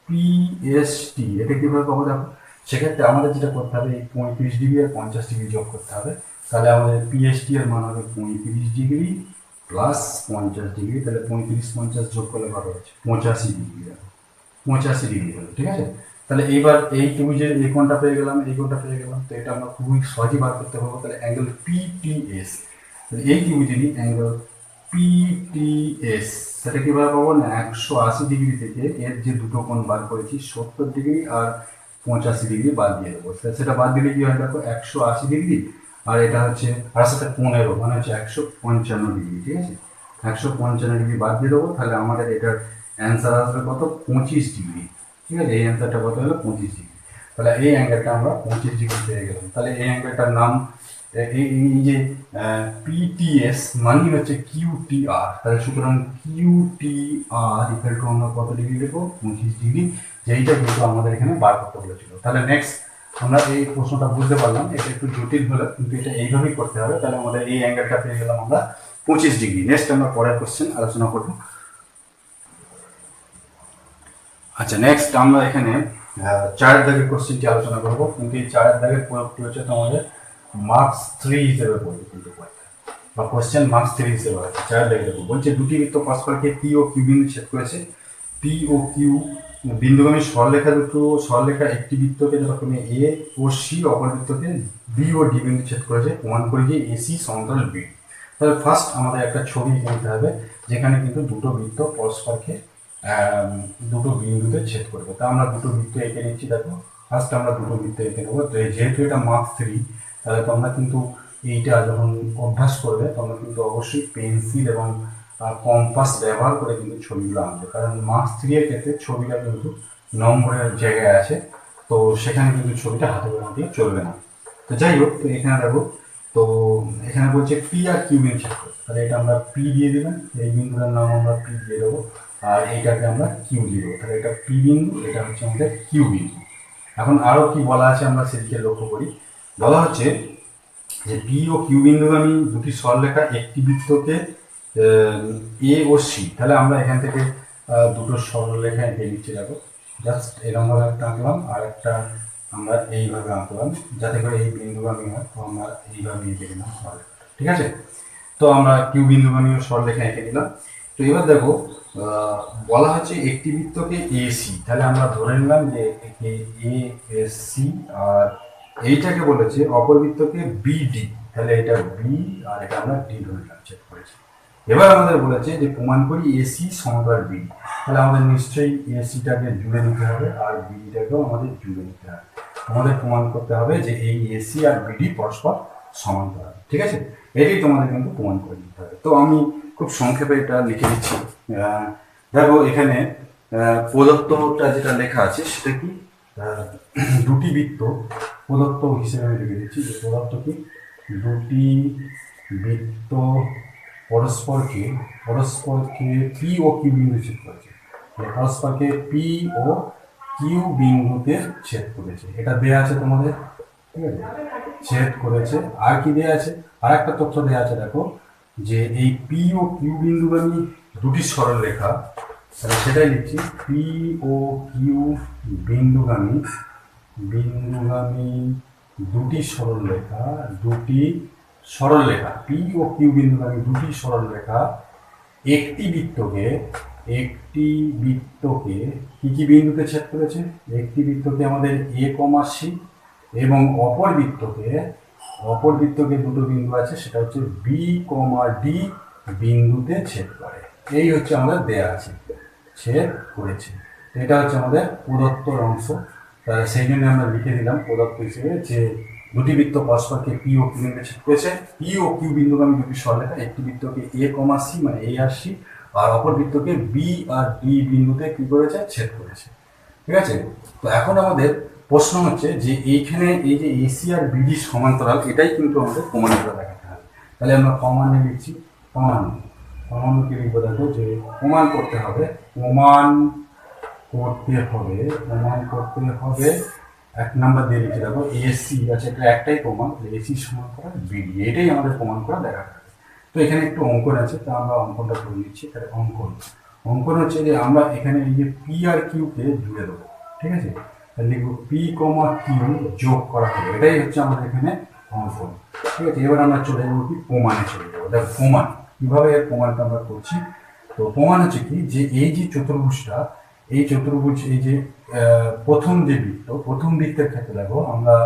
পিএসটি এটা কিভাবে পাবো? দেখো সেক্ষেত্রে আমাদের যেটা করতে হবে, এই 35 ডিগ্রি আর 50 ডিগ্রি যোগ করতে হবে। তাহলে আমাদের পিএসটি এর মান হবে 35 ডিগ্রি প্লাস 50 ডিগ্রি। তাহলে 35-50 যোগ করলে কত হচ্ছে? 85 ডিগ্রি। দেখো 85 ডিগ্রি হলো। ঠিক আছে? তাহলে এইবার এই ত্রিভুজের এই কোণটা পেয়ে গেলাম, এই কোণটা পেয়ে গেলাম। তো এটা আমরা খুবই সহজেই বার করতে পারবো। তাহলে অ্যাঙ্গেল পিটিএস, এই ত্রিভুজেরই অ্যাঙ্গেল পিটিএস সেটা কিভাবে পাবো? না 180 ডিগ্রি থেকে এর যে দুটো কোণ বার করেছি 70 ডিগ্রি আর 85 ডিগ্রি বাদ দিয়ে দেবো। সেটা বাদ দিলে কি হয়? দেখো 180 ডিগ্রি আর এটা হচ্ছে আর সাথে 15, মানে হচ্ছে 155 ডিগ্রি। ঠিক আছে? 155 ডিগ্রি বাদ দিয়ে দেবো। তাহলে আমাদের এটার অ্যান্সার আসবে কত? 25 ডিগ্রি। ঠিক আছে? এই অ্যান্সারটা কত হলো? 25 ডিগ্রি। তাহলে এই অ্যাঙ্গেলটা আমরা 25 ডিগ্রি পেয়ে গেলাম। তাহলে এই অ্যাঙ্গেলটার নাম এই যে পিটিএস মানে হচ্ছে কিউটিআর। তাহলে সুতরাং কিউটিআর ইকুয়াল টু আমরা কত ডিগ্রি লিখবো? 25 ডিগ্রি, যেইটা কিন্তু আমাদের এখানে বার করতে বলেছিল। তাহলে নেক্সট আমরা এই প্রশ্নটা বুঝতে পারলাম, এটা একটু জটিল হলো কিন্তু এটা এইভাবেই করতে হবে। তাহলে আমাদের এই অ্যাঙ্গেলটা পেয়ে গেলাম আমরা 25 ডিগ্রি। নেক্সট আমরা পরের কোশ্চেন আলোচনা করব। আচ্ছা, নেক্সট আমরা এখানে চারের দাগের কোশ্চেনটি আলোচনা করবো, কিন্তু এই চারের দাগের প্রয়োগটি হচ্ছে তোমাদের মার্কস 3 হিসেবে পড়বে কিন্তু বা কোশ্চেন মার্কস 3 হিসেবে হয়। চারের দাগে দেখো বলছে দুটি বৃত্ত পরস্পরকে পি ও কিউ বিন্দু ছেদ করেছে। পি ও কিউ বিন্দুগামী সরলরেখা দুটো, সরলরেখা একটি বৃত্তকে যথাক্রমে এ ও সি, অপর বৃত্তকে বি ও ডি বিন্দু ছেদ করেছে। প্রমাণ করি যে এসি সমান্তরাল বি। তাহলে ফার্স্ট আমাদের একটা ছবি এঁকে নিতে হবে যেখানে কিন্তু দুটো বৃত্ত পরস্পরকে দুটো বিন্দুতে ছেদ করবে। তা আমরা দুটো বৃত্ত এঁকে নিচ্ছি। দেখো ফার্স্ট আমরা দুটো বৃত্ত এঁকে নেবো। তো যেহেতু এটা মার্কস 3, তাহলে তোমরা কিন্তু এইটা যখন অভ্যাস করবে তোমরা কিন্তু অবশ্যই পেন্সিল এবং কম্পাস ব্যবহার করে কিন্তু ছবিগুলো আনবে, কারণ মার্কস 3 এর ক্ষেত্রে ছবিটা কিন্তু নম্বরের জায়গায় আছে, তো সেখানে কিন্তু ছবিটা হাতে করে দিয়ে চলবে না। তো যাই হোক, তো এখানে দেখো, তো এখানে বলছে পি আর কিউ বিন্দু ছেদ করবে, তাহলে এটা আমরা পি দিয়ে দেবেন, এই বিন্দুটার নাম আমরা পি দিয়ে দেবো, আর এইটাকে আমরা কিউ দিয়ে দেবো। তাহলে এটা পি বিন্দু, এটা হচ্ছে আমাদের কিউ বিন্দু। এখন আরও কি বলা আছে আমরা সেদিকে লক্ষ্য করি। বলা হচ্ছে যে পি ও কিউ বিন্দুগামী দুটি সরলরেখা একটি বৃত্তকে এ ও সি, তাহলে আমরা এখান থেকে দুটো সরলরেখা এঁকে নিচ্ছি। দেখো জাস্ট এরকমভাবে একটা আঁকলাম আর একটা আমরা এইভাবে আঁকলাম, যাতে করে এই বিন্দুগামী হয়, তো আমরা এইভাবে এঁকে দিলাম সরলরেখা। ঠিক আছে, তো আমরা কিউ বিন্দুগামী ও সরলরেখা এঁকে দিলাম। তো এবার দেখো বলা হচ্ছে একটি বৃত্তকে এ সি, তাহলে আমরা ধরে নিলাম যে একে এ এস সি, আর এইটাকে বলেছে অপর বৃত্তকে বিডি, তাহলে এটা বি আর এটা আমরা ডি ধরে নিলাম, চেক করেছি। এবার আমাদের বলেছে যে প্রমাণ করি এসি সমান্তরাল বিডি, তাহলে আমাদের নিশ্চয়ই এসিটাকে জুড়ে নিতে হবে আর বিডিটাকেও আমাদের জুড়ে নিতে হবে। আমাদের প্রমাণ করতে হবে যে এই এসি আর বিডি পরস্পর সমান্তরাল। ঠিক আছে, এটাই তোমাদের কিন্তু প্রমাণ করে দিতে হবে। তো আমি খুব সংক্ষেপে এটা লিখে দিচ্ছি। দেখো এখানে প্রদত্তটা যেটা লেখা আছে সেটা কি, দুটি বৃত্ত প্রদত্ত হিসেবে আমি লিখে দিচ্ছি যে প্রদত্ত কি, দুটি বৃত্ত পরস্পরকে পি ও কিউ বিন্দু ছেদ করেছে, পরস্পরকে পি ও কিউ বিন্দুতে ছেদ করেছে। এটা দেয়া আছে তোমাদের, ঠিক আছে, ছেদ করেছে। আর কি দেয়া আছে, আর একটা তথ্য দেয়া আছে, দেখো যে এই পি ও কিউ বিন্দুগামী দুটি সরলরেখা, তাহলে সেটাই লিখছি, পি ও কিউ বিন্দুগামী দুটি সরলরেখা পি ও কিউ বিন্দুগামী দুটি সরলরেখা একটি বৃত্তকে কি কি বিন্দুতে ছেদ করেছে, একটি বৃত্তকে আমাদের এ কমা সি, এবং অপর বৃত্তকে দুটো বিন্দু আছে, সেটা হচ্ছে বি কমা ডি বিন্দুতে ছেদ করে। এই হচ্ছে আমাদের দেয়া আছে, ছেদ করেছে। এটা হচ্ছে আমাদের প্রদত্ত অংশ, সেই জন্য আমরা লিখে দিলাম প্রদত্ত হিসেবে যে দুটি বৃত্ত পরস্পরকে পি ও কিউ বিন্দুতে ছেদ করেছে। পি ও কিউ বিন্দুগামী দুটি সরলরেখা একটি বৃত্তকে এ কমা সি, মানে এ আর সি, আর অপর বৃত্তকে বি আর ডি বিন্দুতে কি করেছে, ছেদ করেছে। ঠিক আছে, তো এখন আমাদের প্রশ্ন হচ্ছে যে এইখানে এই যে এসি আর বিডি সমান্তরাল, এটাই কিন্তু আমাদের প্রমাণ করে দেখাতে হবে। তাহলে আমরা প্রমাণে লিখছি, প্রমাণ কি লিখবো, দেখো যে প্রমাণ করতে হবে এক নাম্বার দিয়ে লিখে দেখো এসি আছে, এটা একটাই প্রমাণ, এসি সমান্তরাল বিডি, এটাই আমাদের প্রমাণ করে দেখাতে হবে। তো এখানে একটু অঙ্কন আছে, তো আমরা অঙ্কনটা করে নিচ্ছি। তাহলে অঙ্কন হচ্ছে যে আমরা এখানে এই যে পি আর কিউ কে জুড়ে দেবো। ঠিক আছে, তাহলে লিখবো পি কমা কিউ যোগ করা হবে, এটাই হচ্ছে আমাদের এখানে অঙ্কন। ঠিক আছে, এবার আমরা চলে যাবো কি, প্রমাণে চলে যাবো। দেখো প্রমাণ কিভাবে এর প্রমাণটা আমরা করছি। তো প্রমাণ হচ্ছে কি, যে এই যে চতুর্ভুজটা, এই চতুর্ভুজ, এই যে প্রথম বৃত্তের ক্ষেত্রে দেখো আমরা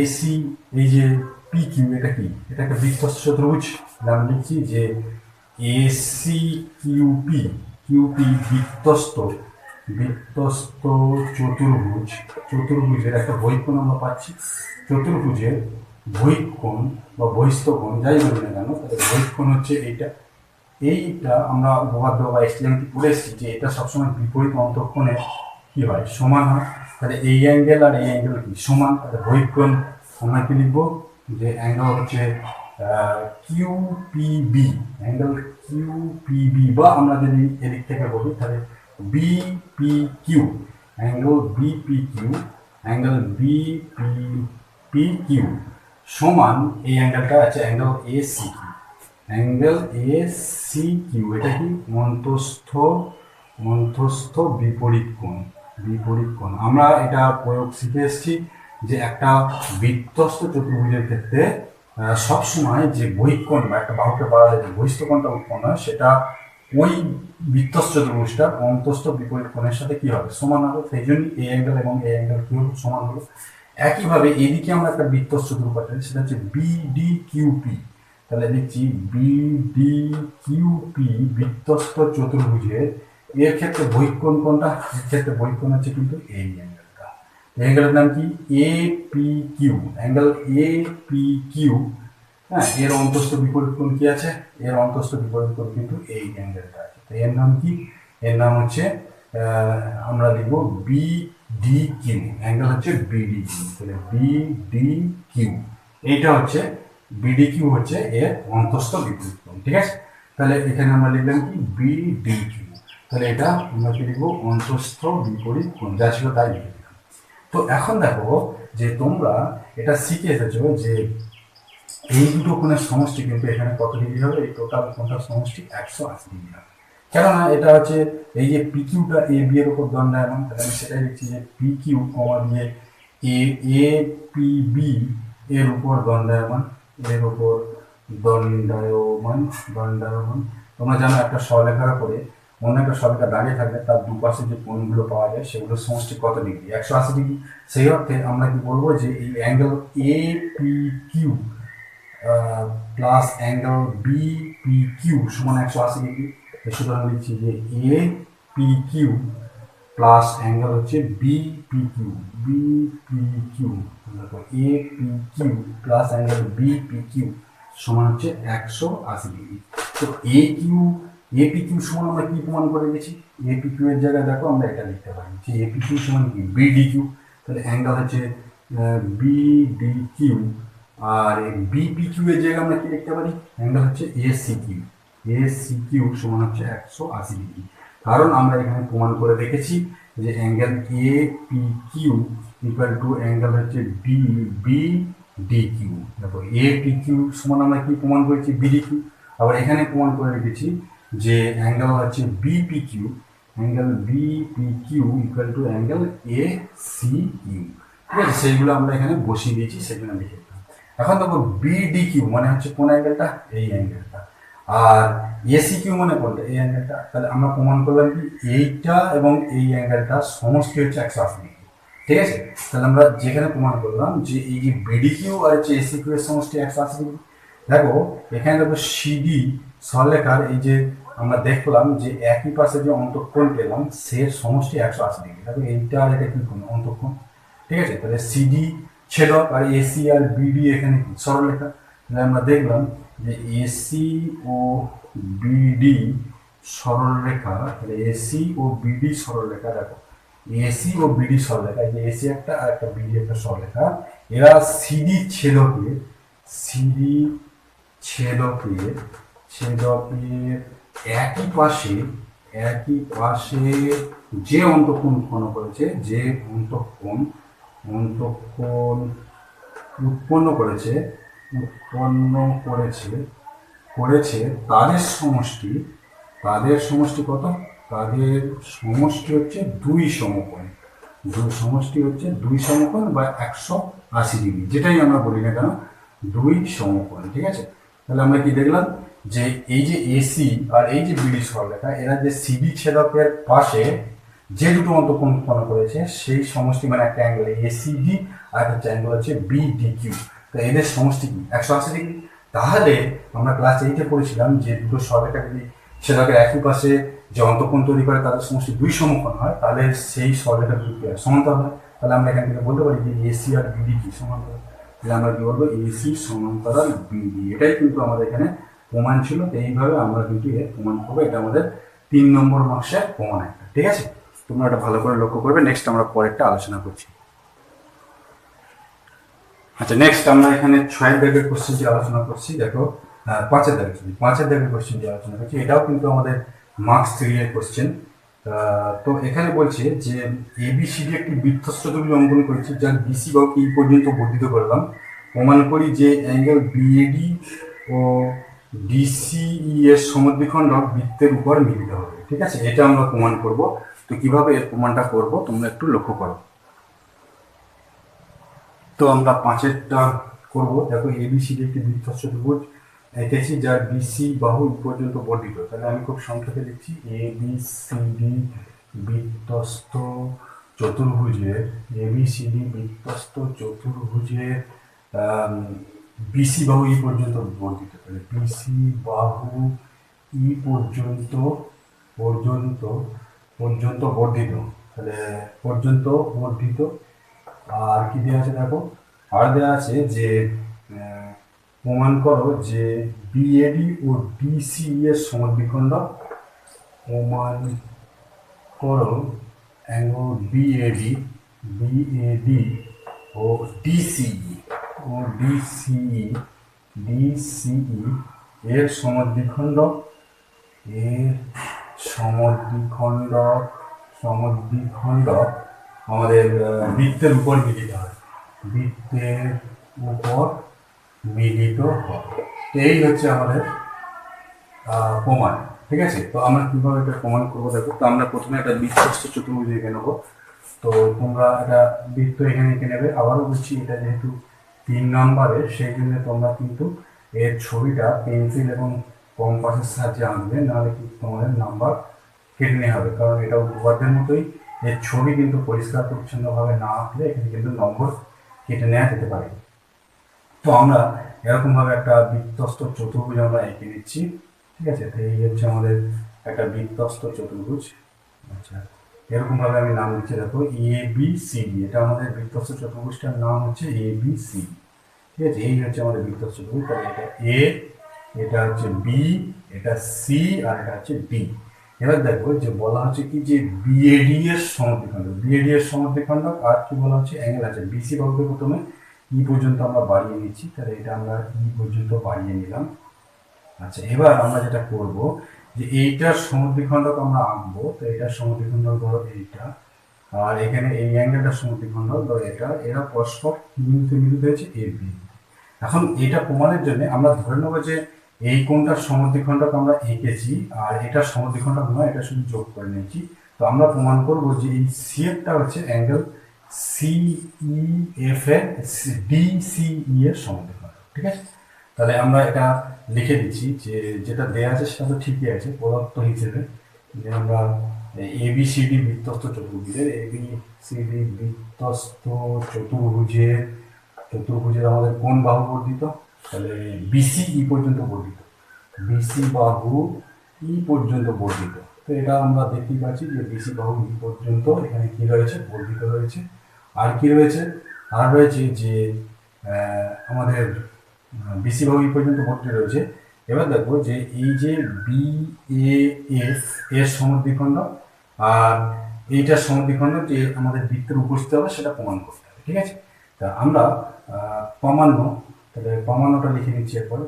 এসি, এই যে পি কিউ, এটা কি, এটা একটা বৃত্তস্থ চতুর্ভুজ। আমরা লিখছি যে এসি কিউপি বৃত্তস্থ চতুর্ভুজের একটা বহিঃকোণ আমরা পাচ্ছি। চতুর্ভুজের বহিঃকোণ বা বহিস্থকোণ যাই বলি না কেন, তাহলে বহিঃকোণ হচ্ছে এইটা আমরা উপপাদ্য বা এক্সপ্লেনটি করে এসেছি যে এটা সবসময় বিপরীত অন্তঃকোণে কি হয়, সমান হয়। তাহলে এই অ্যাঙ্গেল আর এই অ্যাঙ্গেল কি সমান, তাহলে বহিঃকোণ আমরা কি লিখবো, যে অ্যাঙ্গেল হচ্ছে কিউপিবি, অ্যাঙ্গেল কিউপিবি, বা আমরা যদি এদিক থেকে বলি তাহলে বিপিকিউ, অ্যাঙ্গেল বিপিকিউ সমান এই অ্যাঙ্গেলটা আছে অ্যাঙ্গেল এসি কিউ, এটা কি মধ্যস্থ বিপরীত কোণ। বিপরীত কোণ। আমরা এটা প্রয়োগ শিখে এসেছি যে একটা বৃত্তস্থ চতুর্ভুজের ক্ষেত্রে সবসময় যে বহিঃকোণ বা একটা বাহুকে বাড়ালে যে বহিস্থ কোণটা উৎপন্ন হয় সেটা ওই বৃত্তস্থ চতুর্ভুজটা অন্তস্থ বিপরীত কোণের সাথে কি হবে, সমান হবে। সেই জন্য এই অ্যাঙ্গেল এবং এই অ্যাঙ্গেল কি হলো, সমান হলো। একইভাবে এদিকে আমরা একটা বৃত্তস্থ চতুর্ভুজ পাচ্ছি, সেটা হচ্ছে বিডিকিউপি। তাহলে লিখছি বিডিকিউপি বৃত্তস্থ চতুর্ভুজের এর ক্ষেত্রে বহিঃকোণ কোনটা, এর ক্ষেত্রে বহিঃকোণ হচ্ছে কিন্তু এই অ্যাঙ্গেলটা। অ্যাঙ্গেলের নাম কি, এপিকিউ। অ্যাঙ্গেল এপিকিউ, হ্যাঁ, এর অন্তস্থ বিপরীত কোণ কি আছে, এর অন্তস্থ বিপরীত কোণ কিন্তু এই অ্যাঙ্গেলটা আছে। তো এর নাম কি, এর নাম হচ্ছে আমরা লিখবো বিডিকিউ। অ্যাঙ্গেল হচ্ছে বিডিকিউ। তাহলে বিডিকিউ এইটা হচ্ছে বিডিকিউ, হচ্ছে এর অন্তস্থ বিপরীত কোণ। ঠিক আছে, তাহলে এখানে আমরা লিখলাম কি বিডিকিউ। তাহলে এটা আমরা কি লিখবো, অন্তস্থ বিপরীত কোণ, যা ছিল তাই লিখে দিলাম। তো এখন দেখো যে তোমরা এটা শিখে এসেছো যে এই দুটো কোণের সমষ্টি কিন্তু এখানে কত ডিগ্রি হবে, এই টোটাল কোণটার সমষ্টি 180 ডিগ্রি হবে। কেননা এটা হচ্ছে এই যে পিকিউটা এ বি এর উপর দণ্ডায়মান, তাহলে আমি সেটাই লিখছি যে পিকিউ কমা দিয়ে এ পি বি এর উপর দণ্ডায়মান, এর উপর দণ্ডায়মান। তোমরা জানো একটা সরলরেখার উপরে অন্য একটা সরলরেখা দাঁড়িয়ে থাকলে তার দুপাশে যে কোণগুলো পাওয়া যায় সেগুলোর সমষ্টি কত ডিগ্রি, 180 ডিগ্রি। সেই অর্থে আমরা কি বলবো যে এই angle A P Q plus angle B P Q সমান 180 ডিগ্রি। সুতরাং লিখছি যে A P Q plus angle হচ্ছে বিপিকিউ, বিপিকিউ দেখো A P Q plus angle B P Q সমান হচ্ছে 180 ডিগ্রি। তো এপিকিউ সমান আমরা কি প্রমাণ করে গেছি, এপিকিউ এর জায়গায় দেখো আমরা এটা লিখতে পারি যে এপিকিউ সমান কি বিডিকিউ। তাহলে অ্যাঙ্গেল হচ্ছে বিডিকিউ, আর বিপিকিউ এর জায়গায় আমরা কি লিখতে পারি, অ্যাঙ্গেল হচ্ছে এসিকিউ। এসিকিউ সমান হচ্ছে 180 ডিগ্রি। কারণ আমরা এখানে প্রমাণ করে রেখেছি যে angle A P Q equal to angle হচ্ছে বিডিকিউ। দেখো এ পি কিউ সমান আমরা কি প্রমাণ করেছি, বিডিকিউ। আবার এখানে প্রমাণ করে রেখেছি যে অ্যাঙ্গেল হচ্ছে B P Q, angle B P Q equal to angle A C Q. ঠিক আছে, সেইগুলো আমরা এখানে বসিয়ে দিয়েছি, সেগুলো লিখে দিলাম। এখন দেখো বিডিকিউ মানে হচ্ছে কোন অ্যাঙ্গেলটা, এই অ্যাঙ্গেলটা। আর এসি কিউ মানে কোনটা, এই অ্যাঙ্গেলটা। তাহলে আমরা প্রমাণ করলাম কি এইটা এবং এই অ্যাঙ্গেলটা সমষ্টি হচ্ছে 180 ডিগ্রি। ঠিক আছে, তাহলে আমরা যেখানে প্রমাণ করলাম যে এই যে বিডিকিউ আর হচ্ছে এসি কিউ এর সমষ্টি 180 ডিগ্রি। দেখো এখানে দেখো সিডি সরলরেখার এই যে আমরা দেখলাম যে একই পাশে যে অন্তঃকোণ পেলাম সে সমষ্টি 180 ডিগ্রি। দেখো এইটা আর এটা কি কোণ, অন্তঃকোণ। ঠিক আছে, তাহলে সিডি ছেদক আর এসি আর বিডি এখানে কি সরলরেখা। তাহলে আমরা দেখলাম যে এসি ও বিডি সরলরেখা, তাহলে এসি ও বিডি সরলরেখা। দেখো এসি ও বিডি সরলরেখা, এই যে এসি একটা আর একটা বিডি একটা সরলরেখা, এরা সিডি ছেদকে একই পাশে যে অন্তঃকোণ উৎপন্ন করেছে, যে অন্তঃকোণ উৎপন্ন করেছে তাদের সমষ্টি কত, তাদের সমষ্টি হচ্ছে দুই সমকোণ। সমষ্টি হচ্ছে দুই সমকোণ বা 180 ডিগ্রি, যেটাই আমরা বলি না কেন, দুই সমকোণ। ঠিক আছে, তাহলে আমরা কি দেখলাম যে এই যে এসি আর এই যে বিডি সরলরেখা, এরা যে সিডি ছেদকের পাশে যে দুটো অন্তঃকোণ উৎপন্ন করেছে সেই সমষ্টি মানে একটা অ্যাঙ্গেল এসিডি আর একটা অ্যাঙ্গেল হচ্ছে বিডিকিউ। তো এদের সমষ্টি কি 180 ডিগ্রি। তাহলে আমরা ক্লাস 8-এ পড়েছিলাম যে দুটো সরলরেখা যদি ছেদকের একই পাশে যে অন্তঃকোণ তৈরি করে তাদের সমষ্টি দুই সমকোণ হয়, তাহলে সেই সরলরেখা দুটো সমান্তরাল হয়। তাহলে আমরা এখান থেকে বলতে পারি যে এসি আর বিডি কি সমান্তরাল। তাহলে আমরা কি বলবো, এসি সমান্তরাল বিডি। এটাই কিন্তু আমাদের এখানে প্রমাণ ছিল। এইভাবে আমরা কিন্তু এর প্রমাণ করবো। এটা আমাদের 3 নম্বর মার্কসের প্রমাণ একটা। ঠিক আছে, তোমরা এটা ভালো করে লক্ষ্য করবে। নেক্সট আমরা পরেরটা আলোচনা করছি। আচ্ছা, নেক্সট আমরা এখানে 6 দাগের কোশ্চেনটি আলোচনা করছি। দেখো 5 দাগের কোশ্চেনটি আলোচনা করছি। এটাও কিন্তু আমাদের মার্কস 3 এর কোশ্চেন। তো এখানে বলছে যে এবিসিডি একটি বৃত্তস্থ চতুর্ভুজ অঙ্কন করেছি, যার বিসি বাহুকে এই পর্যন্ত বর্ধিত করলাম। প্রমাণ করি যে অ্যাঙ্গেল বিএডি ও ডিসিই এর সমদ্বিখণ্ডক বৃত্তের উপর মিলিত হবে। ঠিক আছে, এটা আমরা প্রমাণ করব। তো কিভাবে এর প্রমাণটা করব তোমরা একটু লক্ষ্য করো। তো আমরা 5-এরটা করব। দেখো এবিসিডি একটি বৃত্তস্থ ত্রিভুজ এঁকেছি যার বিসি বাহু এই পর্যন্ত বর্ধিত। তাহলে আমি খুব সংক্ষেপে লিখছি এবিসিডি বৃত্তস্থ চতুর্ভুজের এবিসিডি বৃত্তস্থ চতুর্ভুজের বিসি বাহু এই পর্যন্ত বর্ধিত। তাহলে বিসি বাহু ই পর্যন্ত পর্যন্ত পর্যন্ত বর্ধিত। তাহলে পর্যন্ত বর্ধিত। আর কি দেওয়া আছে দেখো, আর দেওয়া আছে যে প্রমাণ করো যে বিএডি ও ডিসি এর সমদ্বিখণ্ডক। প্রমাণ করো অ্যাঙ্গেল বিএডি ও ডিসিই এর সমদ্বিখণ্ডক আমাদের বৃত্তের উপর মিলিত হয়। বৃত্তের উপর মিলিত হয়। এই হচ্ছে আমাদের প্রমাণ। ঠিক আছে, তো আমরা কিভাবে এটা প্রমাণ করবো দেখো। তো আমরা প্রথমে একটা বৃত্তস্থ চতুর্ভুজ এঁকে নেবো। তো তোমরা এটা বৃত্ত এখানে এঁকে নেবে। আবারও বলছি, এটা যেহেতু 3 নম্বরে, সেই জন্য তোমরা কিন্তু এর ছবিটা পেন্সিল এবং কম্পাসের সাহায্যে আঁকবে, নাহলে কিন্তু তোমাদের নাম্বার কেটে নেওয়া হবে। কারণ এটা উপপাদ্যের মতোই, এর ছবি কিন্তু পরিষ্কার পরিচ্ছন্নভাবে না আঁকলে এখানে কিন্তু নম্বর কেটে নেওয়া যেতে পারে। তো আমরা এরকমভাবে একটা বৃত্তস্থ চতুর্ভুজ আমরা এঁকে নিচ্ছি। ঠিক আছে, তো এই হচ্ছে আমাদের একটা বৃত্তস্থ চতুর্ভুজ। আচ্ছা, এরকমভাবে আমি নাম দিচ্ছি দেখো ABCD। এটা আমাদের বৃত্তস্থ চতুর্ভুজটার নাম হচ্ছে ABCD। ঠিক আছে, এই হচ্ছে আমাদের বৃত্তস্থ চতুর্ভুজ। তাহলে এটা A, এটা হচ্ছে B, এটা C, আর এটা হচ্ছে D। এবার দেখো যে বলা হচ্ছে কি যে বিএডি এর সমদ্বিখণ্ডক। আর কি বলা হচ্ছে অ্যাঙ্গেল আছে বিসি বাহুকে প্রথমে ই পর্যন্ত আমরা বাড়িয়ে নিচ্ছি। তাহলে এটা আমরা ই পর্যন্ত বাড়িয়ে নিলাম। আচ্ছা, এবার আমরা যেটা করব যে এইটার সমদ্বিখণ্ডক আমরা আঁকবো। তো এটার সমদ্বিখণ্ডক ধরো এইটা, আর এখানে এই অ্যাঙ্গেলটার সমদ্বিখণ্ডক ধরো এটা। এরা পরস্পর মিলিত হয়েছে এর বিন্দু। এখন এটা প্রমাণের জন্য আমরা ধরে নেবো যে এই কোণটার সমদ্বিখণ্ডক আমরা এঁকেছি, আর এটার সমদ্বিখণ্ডক নয়, এটা শুধু যোগ করে নিয়েছি। তো আমরা প্রমাণ করব যে এই সিএফটা হচ্ছে অ্যাঙ্গেল সিইএফ এর ডিসিই এর সমদ্বিখণ্ডক। ঠিক আছে, তাহলে আমরা এটা লিখে দিচ্ছি যে যেটা দেওয়া আছে সেটা তো ঠিকই আছে প্রদত্ত হিসেবে, যে আমরা এবিসিডি বৃত্তস্থ চতুর্ভুজের চতুর্ভুজের আমাদের কোন বাহু বর্ধিত। তাহলে বিসি ই পর্যন্ত বর্ধিত। বিসি বাহু ই পর্যন্ত বর্ধিত। তো এটা আমরা দেখতেই পাচ্ছি যে বিসি বাহু ই পর্যন্ত এখানে কি রয়েছে, বর্ধিত রয়েছে। আর কি রয়েছে, আর রয়েছে যে আমাদের বিসি বাহু ই পর্যন্ত বর্ধিত রয়েছে। এবার দেখবো যে এই যে বিএএফ এর সমদ্বিখণ্ডক আর এইটার সমদ্বিখণ্ডক যে আমাদের বৃত্তের উপস্থিত হবে সেটা প্রমাণ করতে হবে। ঠিক আছে, তা আমরা প্রামাণ্য, তাহলে প্রামাণ্যটা লিখে নিচ্ছি এরপরে।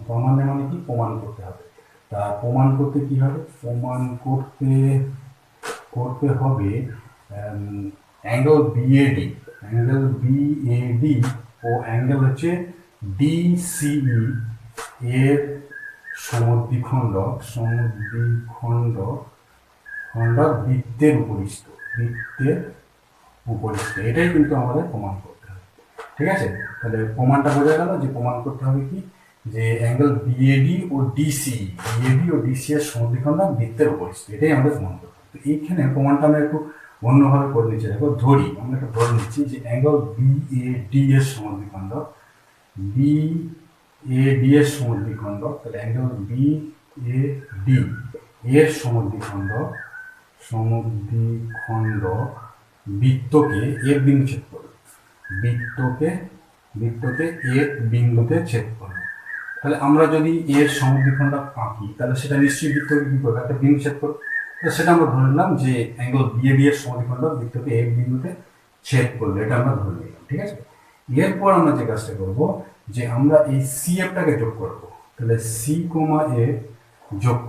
প্রামাণ্য মানে কি, প্রমাণ করতে হবে। তা প্রমাণ করতে কি হবে, প্রমাণ করতে হবে অ্যাঙ্গেল বিএডি ও অ্যাঙ্গেল হচ্ছে ডিসিই এর সমদ্বিখণ্ডক বৃত্তের উপরিস্থ। এটাই কিন্তু আমাদের প্রমাণ করতে হবে। ঠিক আছে, তাহলে প্রমাণটা বোঝা গেল যে প্রমাণ করতে হবে কি, যে অ্যাঙ্গেল বিএডি ও ডিসি এর সমদ্বিখণ্ডক বৃত্তের উপরিস্থ। এটাই আমাদের প্রমাণ করতে হবে। তো এইখানে প্রমাণটা আমরা একটু অন্যভাবে করে নিচ্ছি। দেখো ধরি, আমরা একটা ধরে নিচ্ছি যে অ্যাঙ্গেল বিএডি এর সমদ্বিখণ্ডক তাহলে অ্যাঙ্গেল বিএডি এর সমদ্বিখণ্ডক বৃত্তকে এর বিন্দু ছেদ করবে। বৃত্তকে এর বিন্দুতে ছেদ করবে। তাহলে আমরা যদি এর সমদ্বিখণ্ডক আঁকি তাহলে সেটা নিশ্চয়ই বৃত্তকে কি করবে, একটা বিন্দু ছেদ করবে। তো সেটা আমরা ধরে নিলাম যে অ্যাঙ্গেল বিএডি এর সমদ্বিখণ্ডক বৃত্তকে এর বিন্দুতে ছেদ করবে, এটা আমরা ধরে নিলাম। ঠিক আছে, এরপর আমরা যে কাজটা করব যে আমরা এই সিএফটাকে যোগ করব। তাহলে সি কমা এ যোগ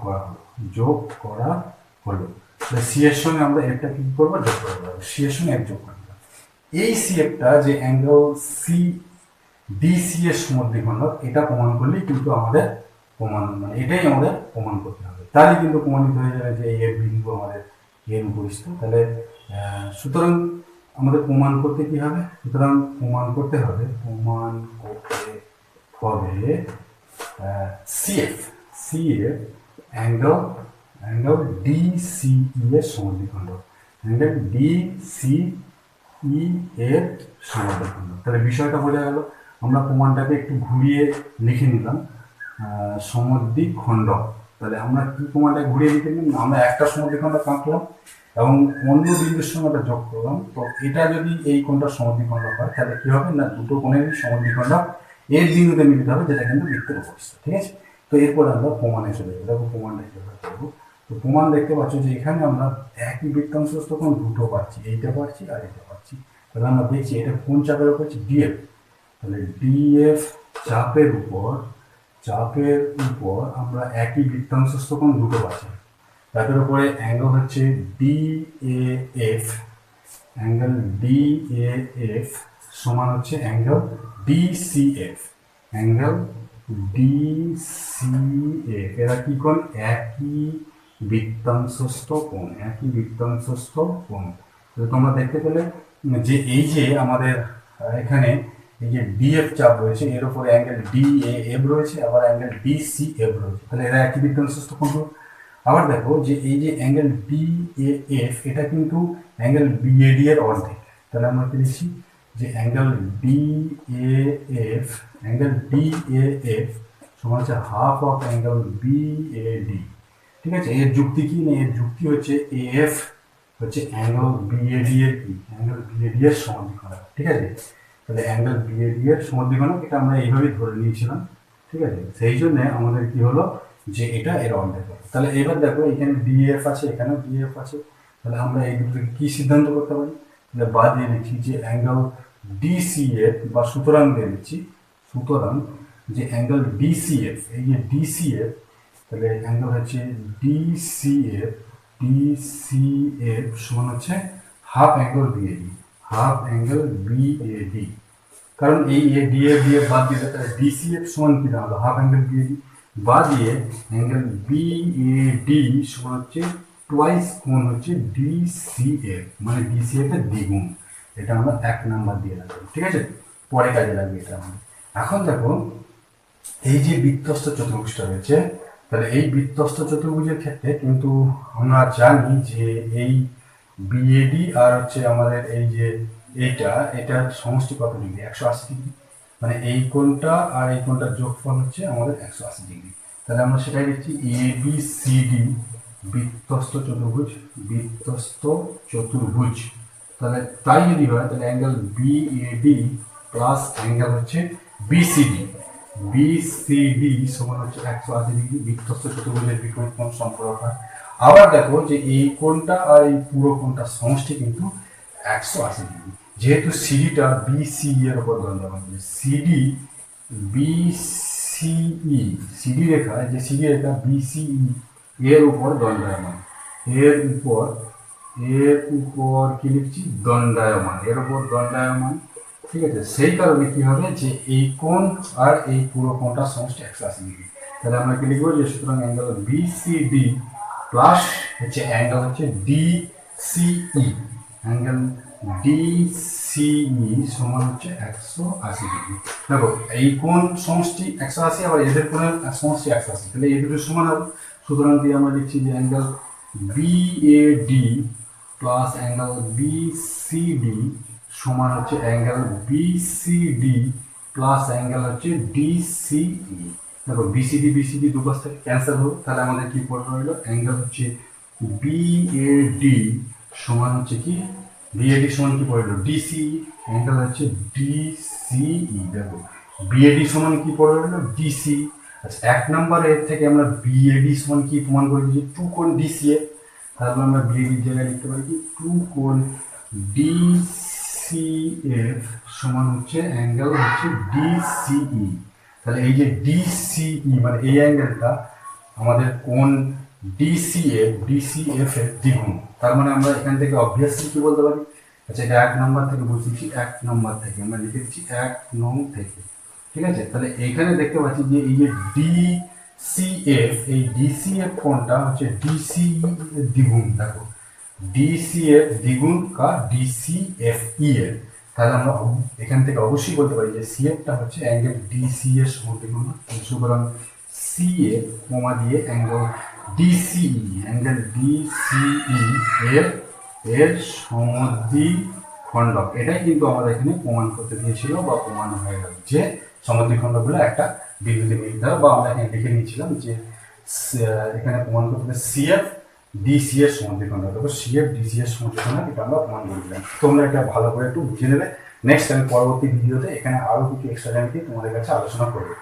করা হলো। তাহলে সি এর সঙ্গে আমরা এফটা কি করবো, যোগ করে দেবো। সি এর সঙ্গে এক যোগ করে দিলাম। এই সিএফটা যে অ্যাঙ্গেল সি ডিসি এর সমদ্বিখণ্ডক, এটা প্রমাণ করলেই কিন্তু আমাদের প্রমাণ, মানে এটাই আমাদের প্রমাণ করতে হবে। তাহলে কিন্তু প্রমাণিত হয়ে যাবে যে এই বিন্দু আমাদের এর উপরিস্থ। তাহলে সুতরাং আমাদের প্রমাণ করতে কি হবে, সুতরাং প্রমাণ করতে হবে সিএফ অ্যাঙ্গেল ডিসিই এর সমদ্বিখণ্ড, অ্যাঙ্গেল ডিসিই এর সমদ্বিখণ্ড। তাহলে বিষয়টা বোঝা গেল। আমরা প্রমাণটাকে একটু ঘুরিয়ে লিখে নিলাম সমদ্বিখণ্ড। তাহলে আমরা কি প্রমাণটা ঘুরিয়ে লিখে নিলাম, আমরা একটা সমদ্বিখণ্ড আঁকলাম এবং অন্য বিন্দুর সঙ্গে ওটা যোগ করলাম। তো এটা যদি এই কোণটা সমদ্বিখণ্ড হয় তাহলে কি হবে না, দুটো কোণেরই সমদ্বিখণ্ড এর বিন্দুতে মিলিত হবে, যেটা কিন্তু বৃত্তের উপরিস্থ। ঠিক আছে, তো এরপর আমরা প্রমাণে চলে যাবো। দেখো প্রমাণটা কিভাবে করবো। তো প্রমাণ দেখতে পাচ্ছ যে এখানে আমরা একই বৃত্তাংশস্থ কোণ দুটো পাচ্ছি, এইটা পাচ্ছি আর এটা পাচ্ছি। তাহলে আমরা দেখছি এটা কোন চাপের উপর হচ্ছে, ডিএফ। তাহলে ডিএফ চাপের উপর আমরা একই বৃত্তাংশস্থ কোণ দুটো পাচ্ছি। তাদের উপরে অ্যাঙ্গেল হচ্ছে ডিএএফ, অ্যাঙ্গেল ডিএএফ সমান হচ্ছে অ্যাঙ্গেল ডিসিএফ, অ্যাঙ্গেল ডিসিএফ। এরা কি কোণ, একই বৃত্তাংশস্থ কোণ, একই বৃত্তাংশস্থ কোণ। তোমরা দেখতে পেলে যে এই যে আমাদের এখানে এই যে ডিএফ চাপ রয়েছে, এর উপরে অ্যাঙ্গেল ডিএএফ রয়েছে, আবার অ্যাঙ্গেল ডিসিএফ রয়েছে। তাহলে এরা একই বৃত্তাংশস্থ কোণ। আবার দেখো যে এই যে অ্যাঙ্গেল ডিএএফ এটা কিন্তু অ্যাঙ্গেল বিএডি এর অর্ধেক। তাহলে আমরা কি লিখছি যে অ্যাঙ্গেল ডিএএফ সমান হচ্ছে হাফ অফ অ্যাঙ্গেল বিএডি। ঠিক আছে, এর যুক্তি কি না, এর যুক্তি হচ্ছে এএফ হচ্ছে অ্যাঙ্গেল বিএডি এর কি, অ্যাঙ্গেল বিএডি এর সমদ্বিখণ্ড। ঠিক আছে, তাহলে অ্যাঙ্গেল বিএডি এর সমদ্বিখণ্ড এটা আমরা এইভাবেই ধরে নিয়েছিলাম। ঠিক আছে, সেই জন্য আমাদের কি হলো যে এটা এর অর্ধেক। তাহলে এবার দেখো এখানে ডিএফ আছে, এখানেও ডিএফ আছে। তাহলে আমরা এই দুটো থেকে কি সিদ্ধান্ত করতে পারি, তাহলে বাদ দিয়ে দিচ্ছি যে অ্যাঙ্গেল ডিসিএফ বা সুতরাং দিয়ে দিচ্ছি, সুতরাং যে অ্যাঙ্গেল ডিসিএফ, এই যে ডিসিএফ, তাহলে অ্যাঙ্গেল হচ্ছে ডিসিএফ সমান হচ্ছে half angle BAD, half angle BAD. কারণ এই ডিএফ বাদ দিলে তাহলে ডিসিএফ সমান কি দাঁড়ালো, হাফ অ্যাঙ্গেল বিএডি। বাদ দিয়ে অ্যাঙ্গেল বিএডি সমান হচ্ছে টোয়াইস কোণ হচ্ছে ডিসিএফ, মানে ডিসিএফ এর দ্বিগুণ। এটা আমরা 1 নাম্বার দিয়ে রাখবো। ঠিক আছে, পরে কাজে লাগবে এটা আমাদের। এখন দেখো এই যে বৃত্তস্থ চতুর্ভুজটা রয়েছে, তাহলে এই বৃত্তস্থ চতুর্ভুজের ক্ষেত্রে কিন্তু আমরা জানি যে এই বিএডি আর হচ্ছে আমাদের এই যে এটার সমষ্টি কত ডিগ্রি, 180 ডিগ্রি। মানে এই কোণটা আর এই কোণটার যোগফল হচ্ছে আমাদের 180 ডিগ্রি। তাহলে আমরা সেটাই লিখছি এবিসিডি বৃত্তস্থ চতুর্ভুজ। তাহলে তাই যদি হয় তাহলে অ্যাঙ্গেল বিএডি প্লাস অ্যাঙ্গেল হচ্ছে বিসিডি সমান হচ্ছে 180 ডিগ্রি। বৃত্তস্থ চতুর্ভুজের বিপরীত কোণ সম্পর্ক। আবার দেখো যে এই কোণটা আর এই পুরো কোণটার সমষ্টি কিন্তু 180 ডিগ্রি। যেহেতু সিডিটা বিসি এর উপর দণ্ডায়মান, সিডি বিসিই, সিডি রেখা বিসিই এর উপর দণ্ডায়মান, এর উপর কি লিখছি, দণ্ডায়মান, এর উপর দণ্ডায়মান। ঠিক আছে, সেই কারণে কি হবে যে এই কোণ আর এই পুরো কোণটার সমষ্টি 180 ডিগ্রি। তাহলে আমরা কি লিখবো যে সুতরাং অ্যাঙ্গেল বিসিডি প্লাস হচ্ছে অ্যাঙ্গেল হচ্ছে ডিসিই, অ্যাঙ্গেল ডিসিই সমান হচ্ছে 180 ডিগ্রি। দেখো এই কোণ সমষ্টি 180, আবার এদের কোণের সমষ্টি 180, তাহলে এই দুটো সমান হবে। সুতরাং দিয়ে আমরা লিখছি যে angle BAD plus angle BCD সমান হচ্ছে অ্যাঙ্গেল বিসিডি প্লাস অ্যাঙ্গেল হচ্ছে ডিসিই। দেখো বিসিডি দুপাশ থেকে ক্যান্সেল হলো, তাহলে আমাদের কি পড়ে রইলো, অ্যাঙ্গেল হচ্ছে বিএডি সমান হচ্ছে কি, বিএডি সমান কি পড়ে রইলো, ডিসিই, অ্যাঙ্গেল হচ্ছে ডিসিই। দেখো বিএডি সমান কি পড়ে রইলো, ডিসিই। আচ্ছা, 1 নম্বরের থেকে আমরা বিএডি সমান কি প্রমাণ করে দিয়েছি, 2 কোণ ডিসিএফ। তাহলে আমরা বিএডির জায়গায় লিখতে পারি কি, 2 কোণ ডিসিএফ সমান হচ্ছে অ্যাঙ্গেল হচ্ছে ডিসিই। তাহলে এই যে ডিসিই মানে এই অ্যাঙ্গেলটা আমাদের কোণ ডিসিএফ এর দ্বিগুণ। তার মানে আমরা এখান থেকে অবভিয়াসলি কি বলতে পারি, আচ্ছা এটা 1 নম্বর থেকে বুঝেছি, 1 নম্বর থেকে আমরা লিখে দিচ্ছি 1 নং থেকে। ঠিক আছে, তাহলে এখানে দেখতে পাচ্ছি যে এই যে ডিসিএফ ডিসিএফ, এই ডিসিএফ কোণটা হচ্ছে ডিসি দ্বিগুণ, দেখো ডিসিএফ দ্বিগুণ কা ডিসিএফই এর, তাহলে আমরা এখান থেকে অবশ্যই বলতে পারি যে সিএফটা হচ্ছে অ্যাঙ্গেল ডিসি এর সমদ্বিগুণ। সুতরাং সিএফ কমা দিয়ে অ্যাঙ্গেল ডিসিই, অ্যাঙ্গেল ডিসিই এর এর সমদ্বিখণ্ডক। এটাই কিন্তু আমাদের এখানে প্রমাণ করতে দিয়েছিল বা প্রমাণ হয়ে গেল যে সমদ্বিখণ্ডকগুলো একটা বিন্দুতে মিলিত হয়, বা আমরা এখানে লিখে নিয়েছিলাম যে এখানে প্রমাণ করতে সিএফ ডিসি এর সমদ্বিখণ্ডক, তবে সিএফ ডিসি এর সমদ্বিখণ্ডক এটা আমরা প্রমাণ করে দিলাম। তোমরা এটা ভালো করে একটু বুঝে নেবে। নেক্সট আমি পরবর্তী ভিডিওতে এখানে আরো কিছু এক্সট্রা জ্যামিতি তোমাদের কাছে আলোচনা করবো।